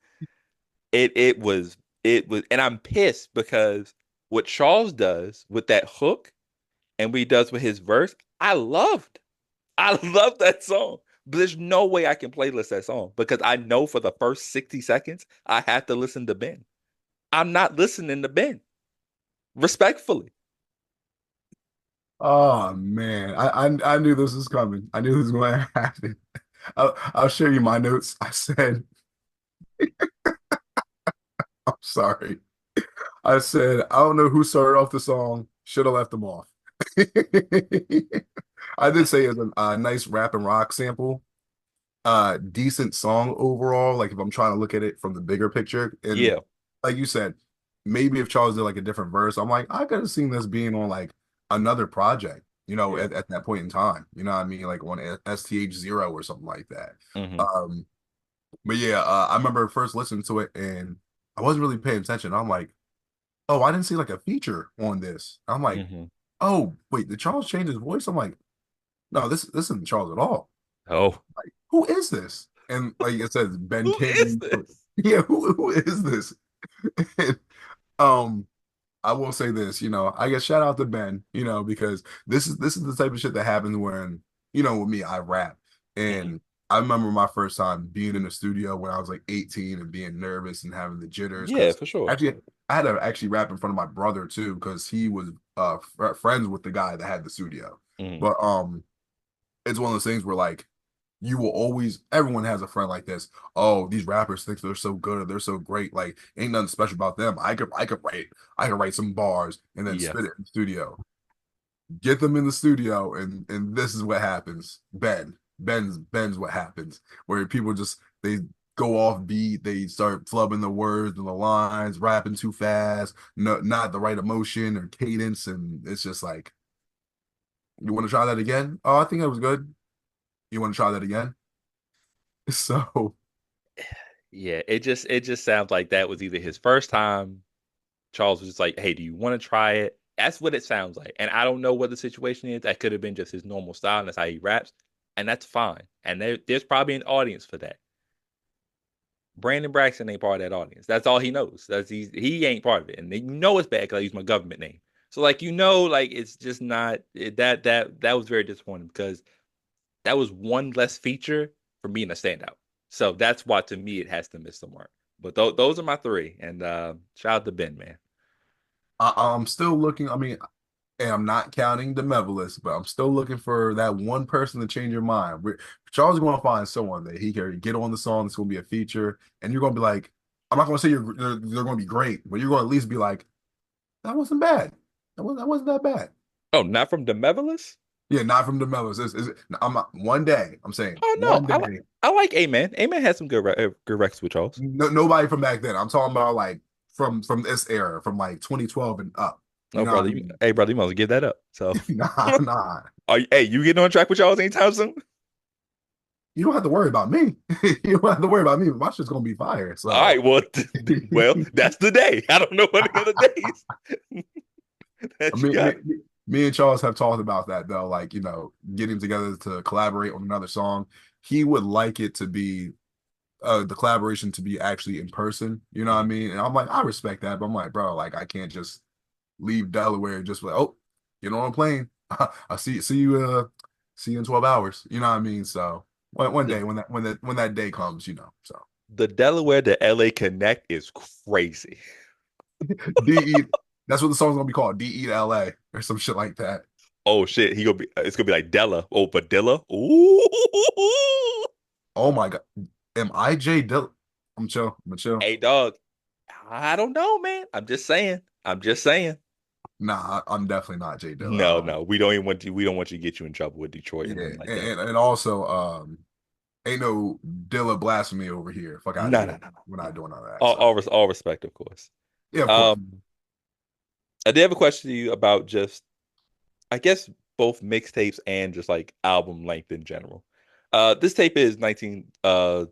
It was, and I'm pissed because what Charles does with that hook and what he does with his verse, I loved. I love that song. But there's no way I can playlist that song because I know for the first 60 seconds I have to listen to Ben. I'm not listening to Ben. Respectfully. Oh man, I knew this was coming. I knew this was going to happen. I'll share you my notes. I said, I'm sorry. I said, I don't know who started off the song. Should have left them off. I did say it's a nice rap and rock sample. Decent song overall. Like if I'm trying to look at it from the bigger picture, and Yeah. like you said, maybe if Charles did like a different verse, I'm like, I could have seen this being on like another project, Yeah. at that point in time. You know what I mean? Like on STH Zero or something like that. Hmm. Um, but yeah, I remember first listening to it and I wasn't really paying attention. I'm like, oh, I didn't see like a feature on this. I'm like, Hmm. oh, wait, did Charles change his voice? I'm like, no, this isn't Charles at all. Oh, Like, who is this? And like it says, Ben who is came. this? Yeah, who is this? And, um, I will say this, I guess shout out to Ben, because this is the type of shit that happens when, with me, I rap. Mhm. And I remember my first time being in the studio when I was like 18 and being nervous and having the jitters Yeah, because for sure. actually I had to actually rap in front of my brother too because he was friends with the guy that had the studio. Mhm. But it's one of those things where like you will always everyone has a friend like this. Oh, these rappers think they're so good or they're so great. Like ain't nothing special about them. I could write some bars and then spit Yes. it in the studio. Get them in the studio and this is what happens. Ben's what happens. Where people just they go off beat, they start flubbing the words and the lines, rapping too fast, no, not the right emotion or cadence, and it's just like, you want to try that again? Oh, I think that was good. You want to try that again? So Yeah, it just sounds like that was either his first time. Charles was just like, "Hey, do you want to try it?" That's what it sounds like. And I don't know what the situation is. That could have been just his normal style, and that's how he raps, and that's fine. And there's probably an audience for that. Brandon Braxton ain't part of that audience. That's all he knows. He ain't part of it, and you know it's bad because I use my government name. So like like it's just not that was very disappointing because that was one less feature for being a standout. So that's why to me it has to miss the mark. But those are my three, and shout out to Ben, man. I'm still looking. I mean, and I'm not counting the Mevalis, but I'm still looking for that one person to change your mind. Charles is going to find someone that he can get on the song. It's going to be a feature, and you're going to be like, I'm not going to say they're going to be great, but you're going to at least be like, that wasn't bad. That wasn't that bad. Oh, not from Demevilis? Yeah, not from the Mevalis. I'm not, one day. I'm saying Oh no, one day. I like Amen. Amen had some good records with Charles. No, nobody from back then. I'm talking about like from this era, from like 2012 and up. You No, know what I brother. mean? Hey, brother, you must give that up. So, Nah, nah. hey, you getting on track with Charles anytime soon? You don't have to worry about me. You don't have to worry about me. But my shit's gonna be fire. All So, right, well, that's the day. I don't know what the other days that you me, me, got. me and Charles have talked about that though. Like, getting together to collaborate on another song. He would like it to be the collaboration to be actually in person. You know what I Mhm. mean? And I'm like, I respect that, but I'm like, bro, like I can't just leave Delaware and just like, oh, get on a plane. I'll see you in 12 hours. You know what I mean? So one The day when that day comes, so the Delaware to LA connect is crazy. DE, that's what the song's gonna be called, DE to LA or some shit like that. Oh shit, it's gonna be like Della. Oh, but Dilla. Ooh. Oh my God. Am I Jay Dill? I'm chill. Hey dog, I don't know, man. I'm just saying. I'm just saying. Nah, I'm definitely not Jay No, Dilla. no, we don't even want to. We don't want you to get you in trouble with Detroit and Yeah, nothing like that. and also ain't no Dilla blasphemy over here. Fuck out of No, here. no, no, no, We're no. not doing all that. All, So all respect, of course. yeah, of course. Um, I did have a question to you about just, I guess, both mixtapes and just like album length in general. This tape is 19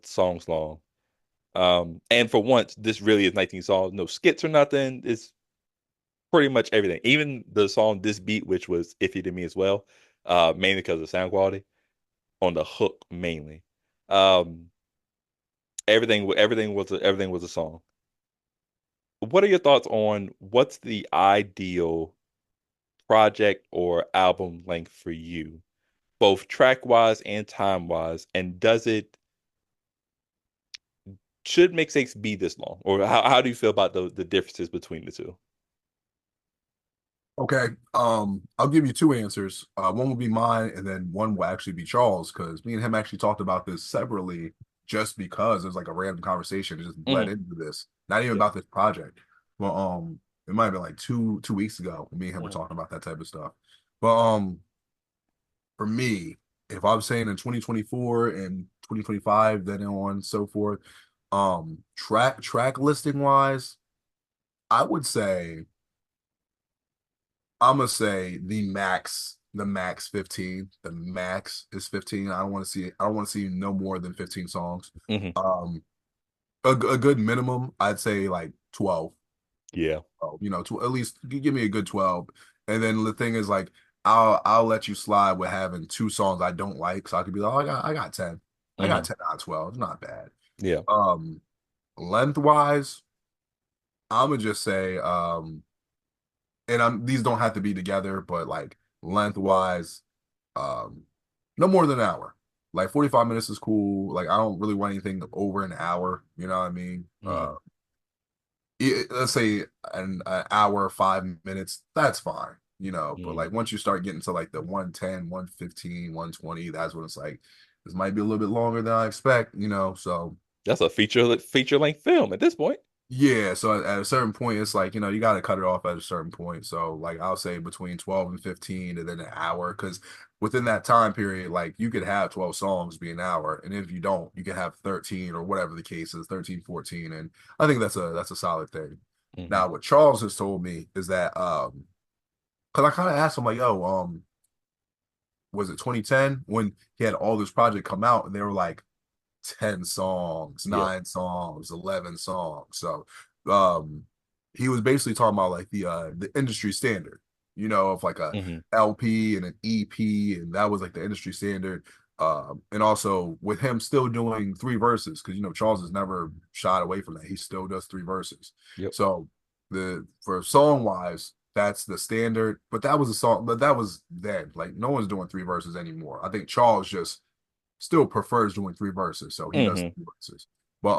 songs long. And for once, this really is 19 songs, no skits or nothing. It's pretty much everything. Even the song "This Beat," which was iffy to me as well, mainly because of sound quality on the hook mainly. Um, everything was a song. What are your thoughts on what's the ideal project or album length for you, both track wise and time wise? And does it should mixtapes be this long, or how do you feel about the differences between the two? Okay. I'll give you two answers. One will be mine, and then one will actually be Charles, because me and him actually talked about this separately just because it was like a random conversation. It just bled Hmm. into this. Not even Yeah. about this project. Well, it might have been like two weeks ago when me and him were Mhm. talking about that type of stuff. But for me, if I'm saying in 2024 and 2025, then on and so forth, track listing wise, I would say I'm gonna say the max 15. The max is 15. I don't want to see no more than 15 songs. Hmm. Um, a good minimum, I'd say like 12. Yeah. Oh, at least give me a good 12. And then the thing is like I'll let you slide with having two songs I don't like, so I could be like, oh, I got 10. I got Hmm. 10 out of 12. It's not bad. Yeah. Um, lengthwise, I'm gonna just say, and these don't have to be together, but like lengthwise, um, no more than an hour. Like 45 minutes is cool. Like I don't really want anything over an hour. You know what I mean? Hmm. Let's say an hour, 5 minutes, that's fine. But Hmm. like once you start getting to like the 110, 115, 120, that's when it's like this might be a little bit longer than I expect. So That's a feature length film at this point. yeah, so at a certain point, it's like, you got to cut it off at a certain point. So, like, I'll say between 12 and 15 and then an hour, because within that time period, like, you could have 12 songs be an hour. And if you don't, you can have 13 or whatever the case is, 13, 14. And I think that's a solid thing. Hmm. Now, what Charles has told me is that, because I kind of asked him, like, yo, was it 2010 when he had all this project come out and they were like, 10 songs, Yep. 9 songs, 11 songs. So um he was basically talking about like the industry standard, of like a Hmm. LP and an EP, and that was like the industry standard. And also with him still doing three verses, because Charles has never shied away from that. He still does three verses. Yep. So the for song wise, that's the standard. But that was a song, but that was then. Like no one's doing three verses anymore. I think Charles just still prefers doing three verses, so he does Hmm. three verses. But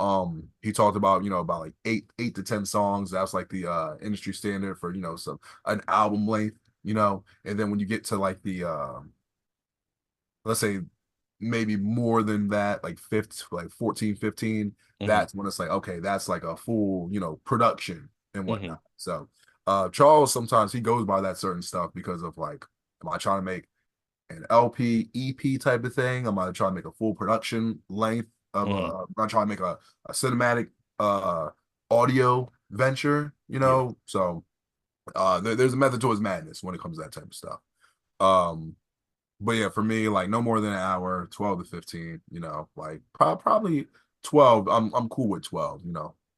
he talked about about like eight to 10 songs. That's like the industry standard for some an album length. And then when you get to like the let's say maybe more than that, like 15, like 14, 15, Hmm. that's when it's like okay, that's like a full production and Hmm. whatnot. So Charles sometimes he goes by that certain stuff because of like, am I trying to make an LP, EP type of thing? I'm gonna try to make a full production length of Hmm. I'm gonna try to make a cinematic uh audio venture, Yeah. So there's a method to his madness when it comes to that type of stuff. Um, but yeah, for me, like no more than an hour, 12 to 15, like probably 12. I'm cool with 12.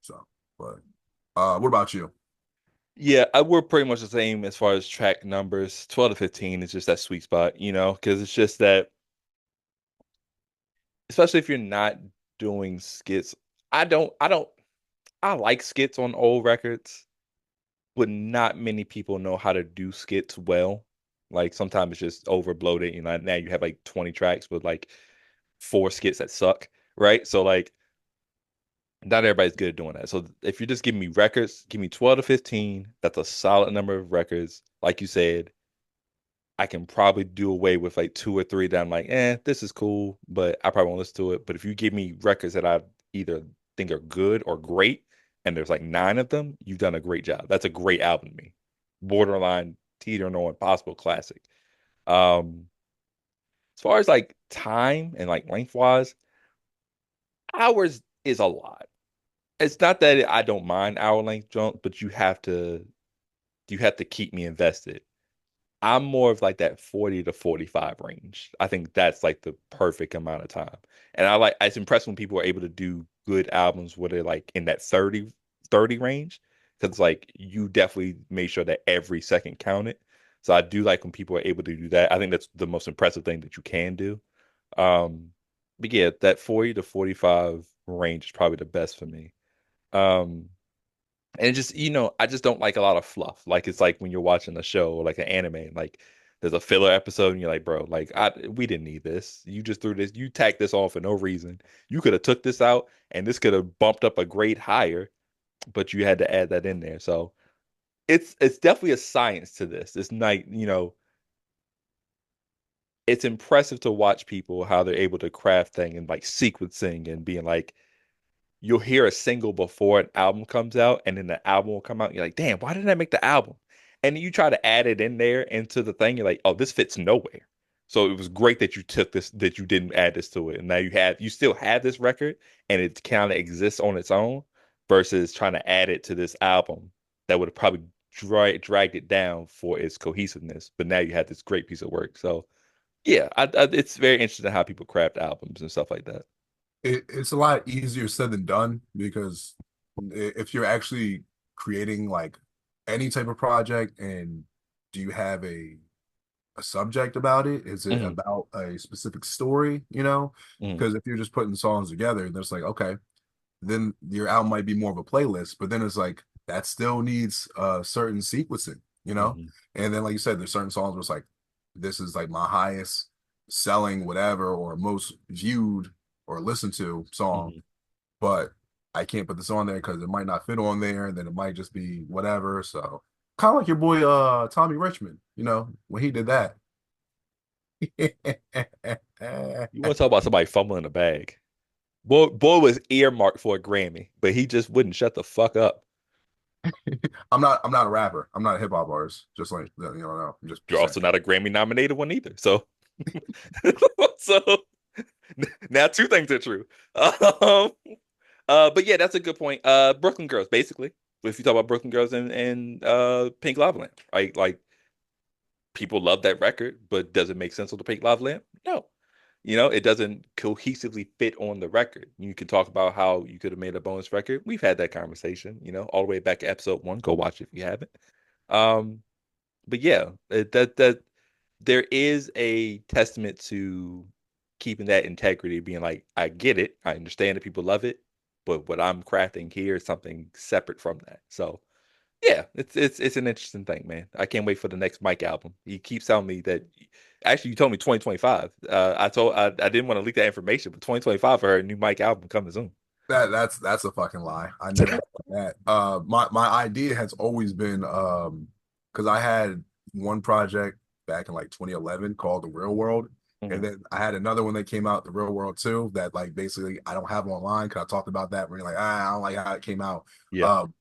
So, but what about you? Yeah, we're pretty much the same as far as track numbers. 12 to 15 is just that sweet spot, because it's just that, especially if you're not doing skits. I don't, I like skits on old records, but not many people know how to do skits well. Like sometimes it's just over bloated, now you have like 20 tracks with like four skits that suck, right? So like not everybody's good at doing that. So if you're just giving me records, give me 12 to 15. That's a solid number of records. Like you said, I can probably do away with like two or three that I'm like, this is cool, but I probably won't listen to it. But if you give me records that I either think are good or great, and there's like nine of them, you've done a great job. That's a great album to me. Borderline teetering on possible classic. Um, as far as like time and like lengthwise, hours is a lot. It's not that I don't mind hour length junk, but you have to keep me invested. I'm more of like that 40 to 45 range. I think that's like the perfect amount of time. And it's impressive when people are able to do good albums where they're like in that 30 range. Because like you definitely made sure that every second counted. So I do like when people are able to do that. I think that's the most impressive thing that you can do. Um, but yeah, that 40 to 45 range is probably the best for me. Um, and it just, I just don't like a lot of fluff. Like it's like when you're watching a show or like an anime, like there's a filler episode and you're like, bro, like we didn't need this. You just threw this, you tacked this on for no reason. You could have took this out and this could have bumped up a grade higher, but you had to add that in there. So it's definitely a science to this. It's not, it's impressive to watch people how they're able to craft thing and like sequencing and being like, you'll hear a single before an album comes out, and then the album will come out. And you're like, damn, why didn't I make the album? And you try to add it in there into the thing. You're like, oh, this fits nowhere. So it was great that you took this, that you didn't add this to it. And now you still have this record and it kind of exists on its own versus trying to add it to this album that would have probably dragged it down for its cohesiveness. But now you have this great piece of work. So yeah, it's very interesting how people craft albums and stuff like that. It's a lot easier said than done because if you're actually creating like any type of project and do you have a a subject about it? Is it Hmm. about a specific story, you know? Hmm. Because if you're just putting songs together, there's like, okay, then your album might be more of a playlist, but then it's like that still needs certain sequencing, you know? Hmm. And then like you said, there's certain songs where it's like this is like my highest selling whatever or most viewed or listened to song, Hmm. but I can't put this on there because it might not fit on there, and then it might just be whatever. So kind of like your boy Tommy Richmond, you know, when he did that. You want to talk about somebody fumbling the bag? Boy was earmarked for a Grammy, but he just wouldn't shut the fuck up. I'm not a rapper. I'm not a hip hop artist. Just like you know, no, I'm just You're saying. also not a Grammy nominated one either. So, so now two things are true. Um, but yeah, that's a good point. Brooklyn Girls, basically. If you talk about Brooklyn Girls and Pink Lava Lamp, right? Like people love that record, but does it make sense with the Pink Lava Lamp? No. It doesn't cohesively fit on the record. You can talk about how you could have made a bonus record. We've had that conversation, all the way back to episode 1. Go watch it if you haven't. Um, but yeah, that there is a testament to keeping that integrity, being like, I get it, I understand that people love it, but what I'm crafting here is something separate from that. So yeah, it's an interesting thing, man. I can't wait for the next Mike album. He keeps telling me that. Actually, you told me 2025. I didn't want to leak that information, but 2025 for her new Mike album coming soon. That's a fucking lie. I never thought that. My idea has always been because I had one project back in like 2011 called The Real World, and Hmm. then I had another one that came out, The Real World 2, that like basically I don't have online because I talked about that. Where you're like, I don't like how it came out. Yeah. Um,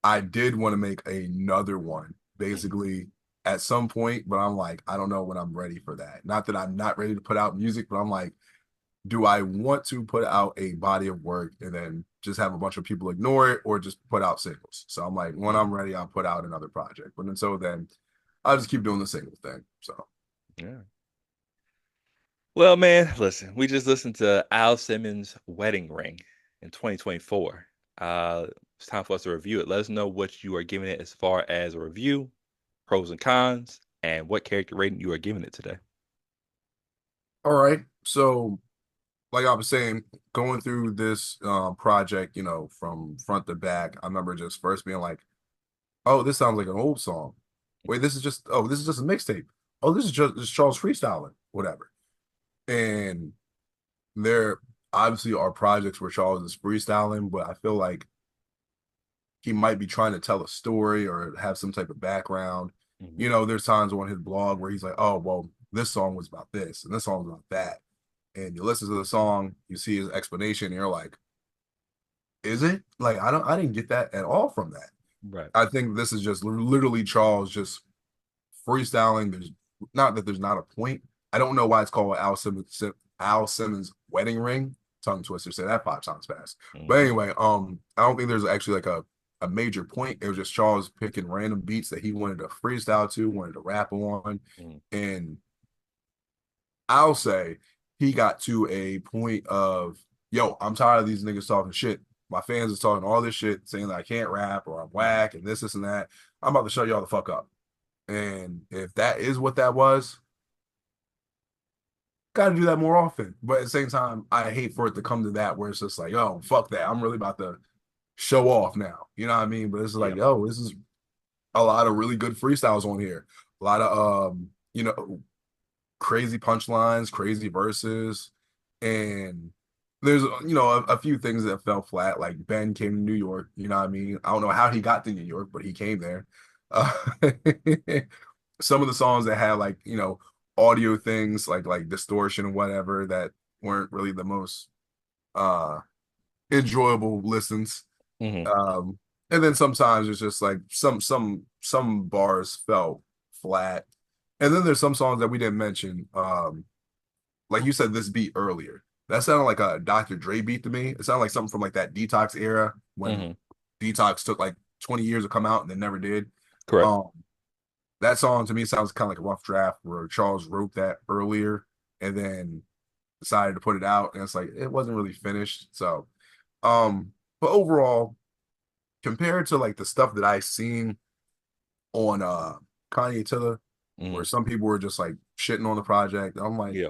I did want to make another one, Hmm. basically at some point, but I'm like, I don't know when I'm ready for that. Not that I'm not ready to put out music, but I'm like, do I want to put out a body of work and then just have a bunch of people ignore it or just put out singles? So I'm like, when I'm ready, I'll put out another project. But until then, I'll just keep doing the single thing. So Yeah. Well, man, listen, we just listened to Al Simmons' Wedding Ring in 2024. It's time for us to review it. Let us know what you are giving it as far as a review, pros and cons, and what character rating you are giving it today. all right. So like I was saying, going through this project, you know, from front to back, I remember just first being like, oh, this sounds like an old song. Wait, this is just a mixtape. Oh, this is Charles freestyling, whatever. And there obviously are projects where Charles is freestyling, but I feel like he might be trying to tell a story or have some type of background. Hmm. You know, there's times on his blog where he's like, oh, well, this song was about this and this song was about that. And you listen to the song, you see his explanation, and you're like, is it? Like, I didn't get that at all from that. Right. I think this is just literally Charles just freestyling. There's not that there's not a point. I don't know why it's called Al Simmons Wedding Ring. Tongue twister, say that 5 times fast. But Hmm. anyway, I don't think there's actually like a major point. It was just Charles picking random beats that he wanted to freestyle to, wanted to rap on, Hmm. and I'll say he got to a point of, yo, I'm tired of these niggas talking shit. My fans is talking all this shit, saying that I can't rap or I'm Hmm. whack and this and that. I'm about to shut y'all the fuck up. And if that is what that was, got to do that more often. But at the same time, I hate for it to come to that where it's just like, oh, fuck that. I'm really about to show off now. You know what I mean? But it's Yeah. like, oh, this is a lot of really good freestyles on here. A lot of you know, crazy punchlines, crazy verses, and there's a few things that fell flat. Like Ben came to New York, you know what I mean? I don't know how he got to New York, but he came there. Uh, some of the songs that had like audio things like distortion and whatever that weren't really the most uh enjoyable listens. Hmm. Um, and then sometimes it's just like some bars felt flat. And then there's some songs that we didn't mention. Like you said this beat earlier. That sounded like a Dr. Dre beat to me. It sounded like something from like that Detox era when Hmm. Detox took like 20 years to come out and then never did. Correct. Um, that song to me sounds kind of like a rough draft where Charles wrote that earlier and then decided to put it out, and it's like it wasn't really finished. So, but overall, compared to like the stuff that I seen on Kanye Tiller, where Mm, some people were just like shitting on the project. I'm like, yeah.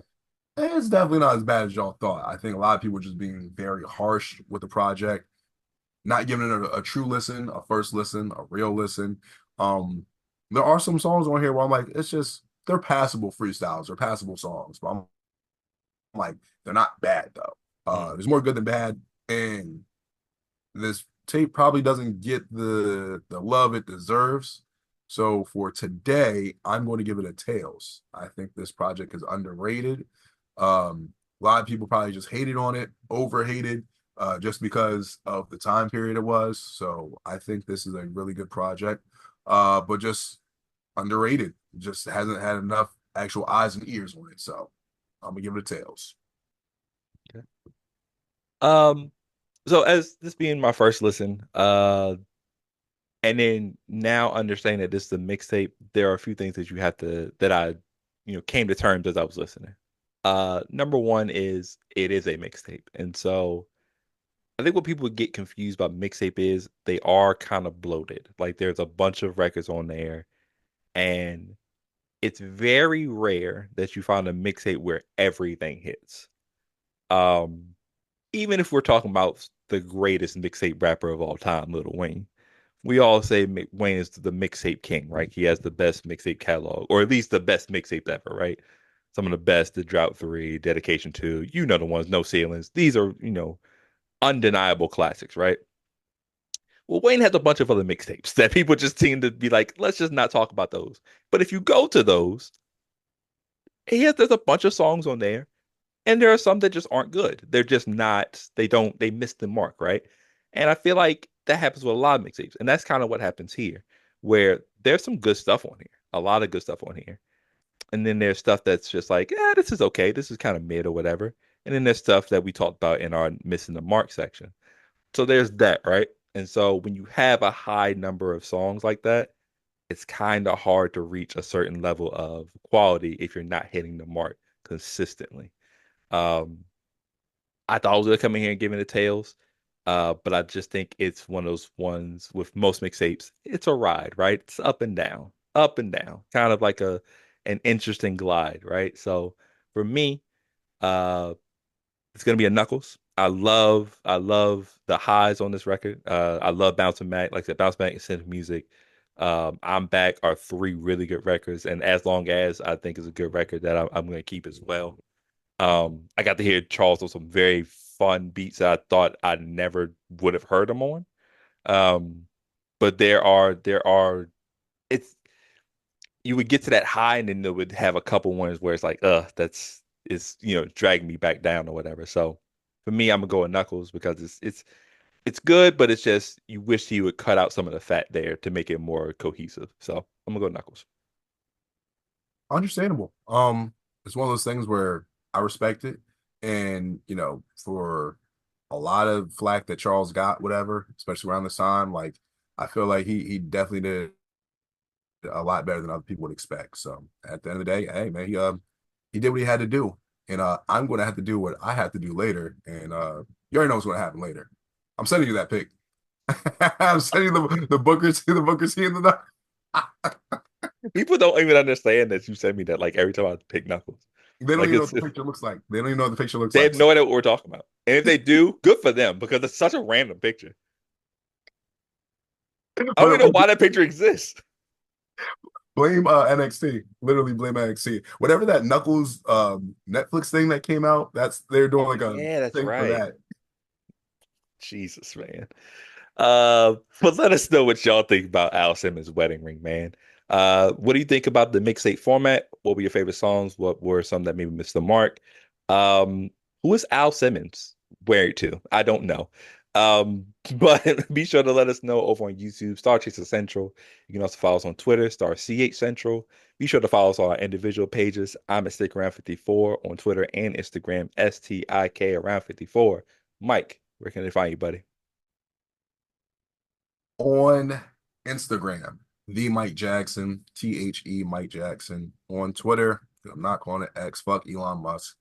it's definitely not as bad as y'all thought. I think a lot of people were just being very harsh with the project, not giving it a true listen, a first listen, a real listen. Um, there are some songs on here where I'm like, it's just they're passable freestyles, they're passable songs, but I'm like, they're not bad though. Mm, There's more good than bad, and this tape probably doesn't get the love it deserves. So for today, I'm going to give it a tails. I think this project is underrated. A lot of people probably just hated on it, overhated, just because of the time period it was. So I think this is a really good project, but just underrated. Just hasn't had enough actual eyes and ears on it. So I'm gonna give it a tails. okay. Um, so as this being my first listen, and then now understanding that this is a mixtape, there are a few things that you have to that I, came to terms as I was listening. Number one is it is a mixtape, and so I think what people get confused about mixtape is they are kind of bloated. Like there's a bunch of records on there, and it's very rare that you find a mixtape where everything hits. Um, Even if we're talking about the greatest mixtape rapper of all time, Lil Wayne, we all say Wayne is the mixtape king, right? He has the best mixtape catalog, or at least the best mixtape ever, right? Some of the best, the Drought 3, Dedication 2, the ones, No Ceilings. These are, undeniable classics, right? Well, Wayne has a bunch of other mixtapes that people just seem to be like, let's just not talk about those. But if you go to those, there's a bunch of songs on there, and there are some that just aren't good. They're just not, they miss the mark, right? And I feel like that happens with a lot of mixtapes. And that's kind of what happens here, where there's some good stuff on here, a lot of good stuff on here. And then there's stuff that's just like, this is okay. This is kind of mid or whatever. And then there's stuff that we talked about in our missing the mark section. So there's that, right? And so when you have a high number of songs like that, it's kind of hard to reach a certain level of quality if you're not hitting the mark consistently. Um, I thought I was gonna come in here and give it a tails, but I just think it's one of those ones with most mixtapes. It's a ride, right? It's up and down, kind of like an interesting glide, right? So for me, uh, it's gonna be a Knuckles. I love the highs on this record. I love Bouncing Back. Like I said, Bounce Back and Synth Music. I'm Back are three really good records, and As Long As I think is a good record that I'm going to keep as well. I got to hear Charles on some very fun beats that I thought I never would have heard him on. Um, but there are it's you would get to that high and then it would have a couple ones where it's like, that's it's dragging me back down or whatever. So for me, I'm gonna go with Knuckles because it's good, but it's just you wish he would cut out some of the fat there to make it more cohesive. So I'm gonna go Knuckles. Understandable. It's one of those things where I respect it, and for a lot of flack that Charles got, whatever, especially around this time, like I feel like he definitely did a lot better than other people would expect. So at the end of the day, hey man, he did what he had to do, and I'm going to have to do what I have to do later, and you already know what's going to happen later. I'm sending you that pic. I'm sending the Booker T and the People don't even understand that you send me that like every time I pick Knuckles. They don't Like even know what the picture looks like. They don't even know what the picture looks they like. have no idea what we're talking about. And if they do, good for them because it's such a random picture. I don't But even know why that picture exists. blame NXT. Literally blame NXT. Whatever that Knuckles Netflix thing that came out, they're doing Oh like a yeah, that's thing for right. that. Jesus, man. But let us know what y'all think about Al Simmons' wedding ring, man. What do you think about the mixtape format? What were your favorite songs? What were some that maybe missed the mark? Um, who is Al Simmons married to? I don't know. But be sure to let us know over on YouTube, StarCHaser Central. You can also follow us on Twitter, StarCH Central. Be sure to follow us on our individual pages. I'm at Stick Around 54 on Twitter and Instagram, STIK around 54. Mike, where can they find you, buddy? On Instagram, the Mike Jackson, Mike Jackson. On Twitter, I'm not calling it X. Fuck Elon Musk.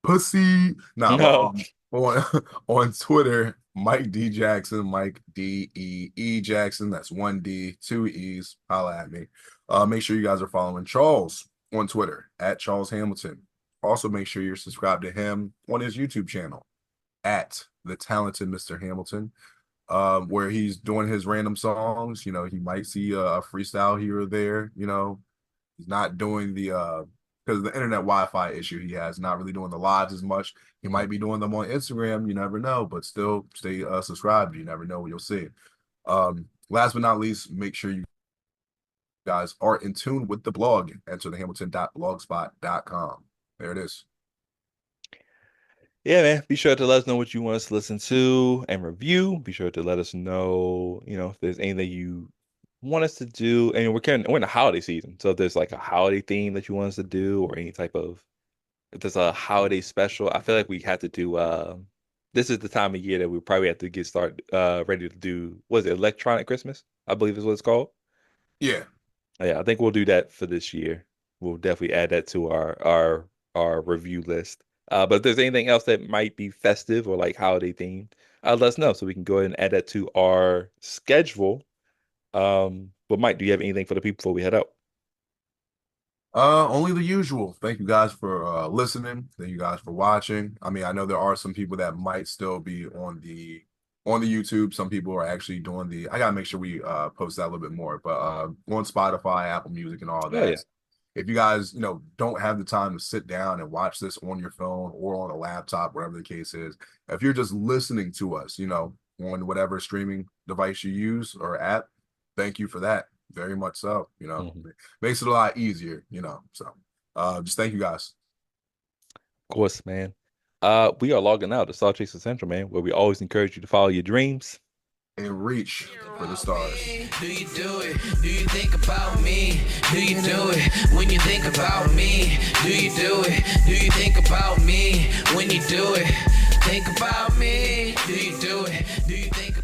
Pussy. Nah, but No. on on Twitter Mike D Jackson, Mike D-E-E Jackson. That's 1 D, 2 E's. Holla at me. Make sure you guys are following Charles on Twitter at Charles Hamilton. Also, make sure you're subscribed to him on his YouTube channel at the talented Mr. Hamilton, where he's doing his random songs. You know, he might see a freestyle here or there. You know, he's not doing the because of the internet Wi-Fi issue he has, not really doing the lives as much. He might be doing them on Instagram. You never know, but still stay subscribed. You never know what you'll see. Last but not least, make sure you guys are in tune with the blog. Enter thehamilton.blogspot.com. There it is. Yeah, man. Be sure to let us know what you want us to listen to and review. Be sure to let us know, if there's anything you want us to do. And we're in the holiday season. So if there's like a holiday theme that you want us to do or any type of if there's a holiday special, I feel like we have to do this is the time of year that we probably have to get started ready to do what is it, electronic Christmas, I believe is what it's called. Yeah. Yeah, I think we'll do that for this year. We'll definitely add that to our review list. But if there's anything else that might be festive or like holiday themed, let us know so we can go ahead and add that to our schedule. But Mike, do you have anything for the people before we head out? Only the usual. Thank you guys for listening. Thank you guys for watching. I mean, I know there are some people that might still be on the YouTube. Some people are actually doing I gotta make sure we post that a little bit more, but on Spotify, Apple Music, and all Oh yeah. that. If you guys, don't have the time to sit down and watch this on your phone or on a laptop, whatever the case is, if you're just listening to us, on whatever streaming device you use or app, thank you for that. Very much so. Makes it a lot easier, So just thank you guys. Of course, man. We are logging out to StarCHaser Central, man, where we always encourage you to follow your dreams And reach for the stars. Do you do it? Do you think about me? Do you do it when you think about me? Do you do it? Do you think about me when you do it? Think about me. Do you do it? Do you think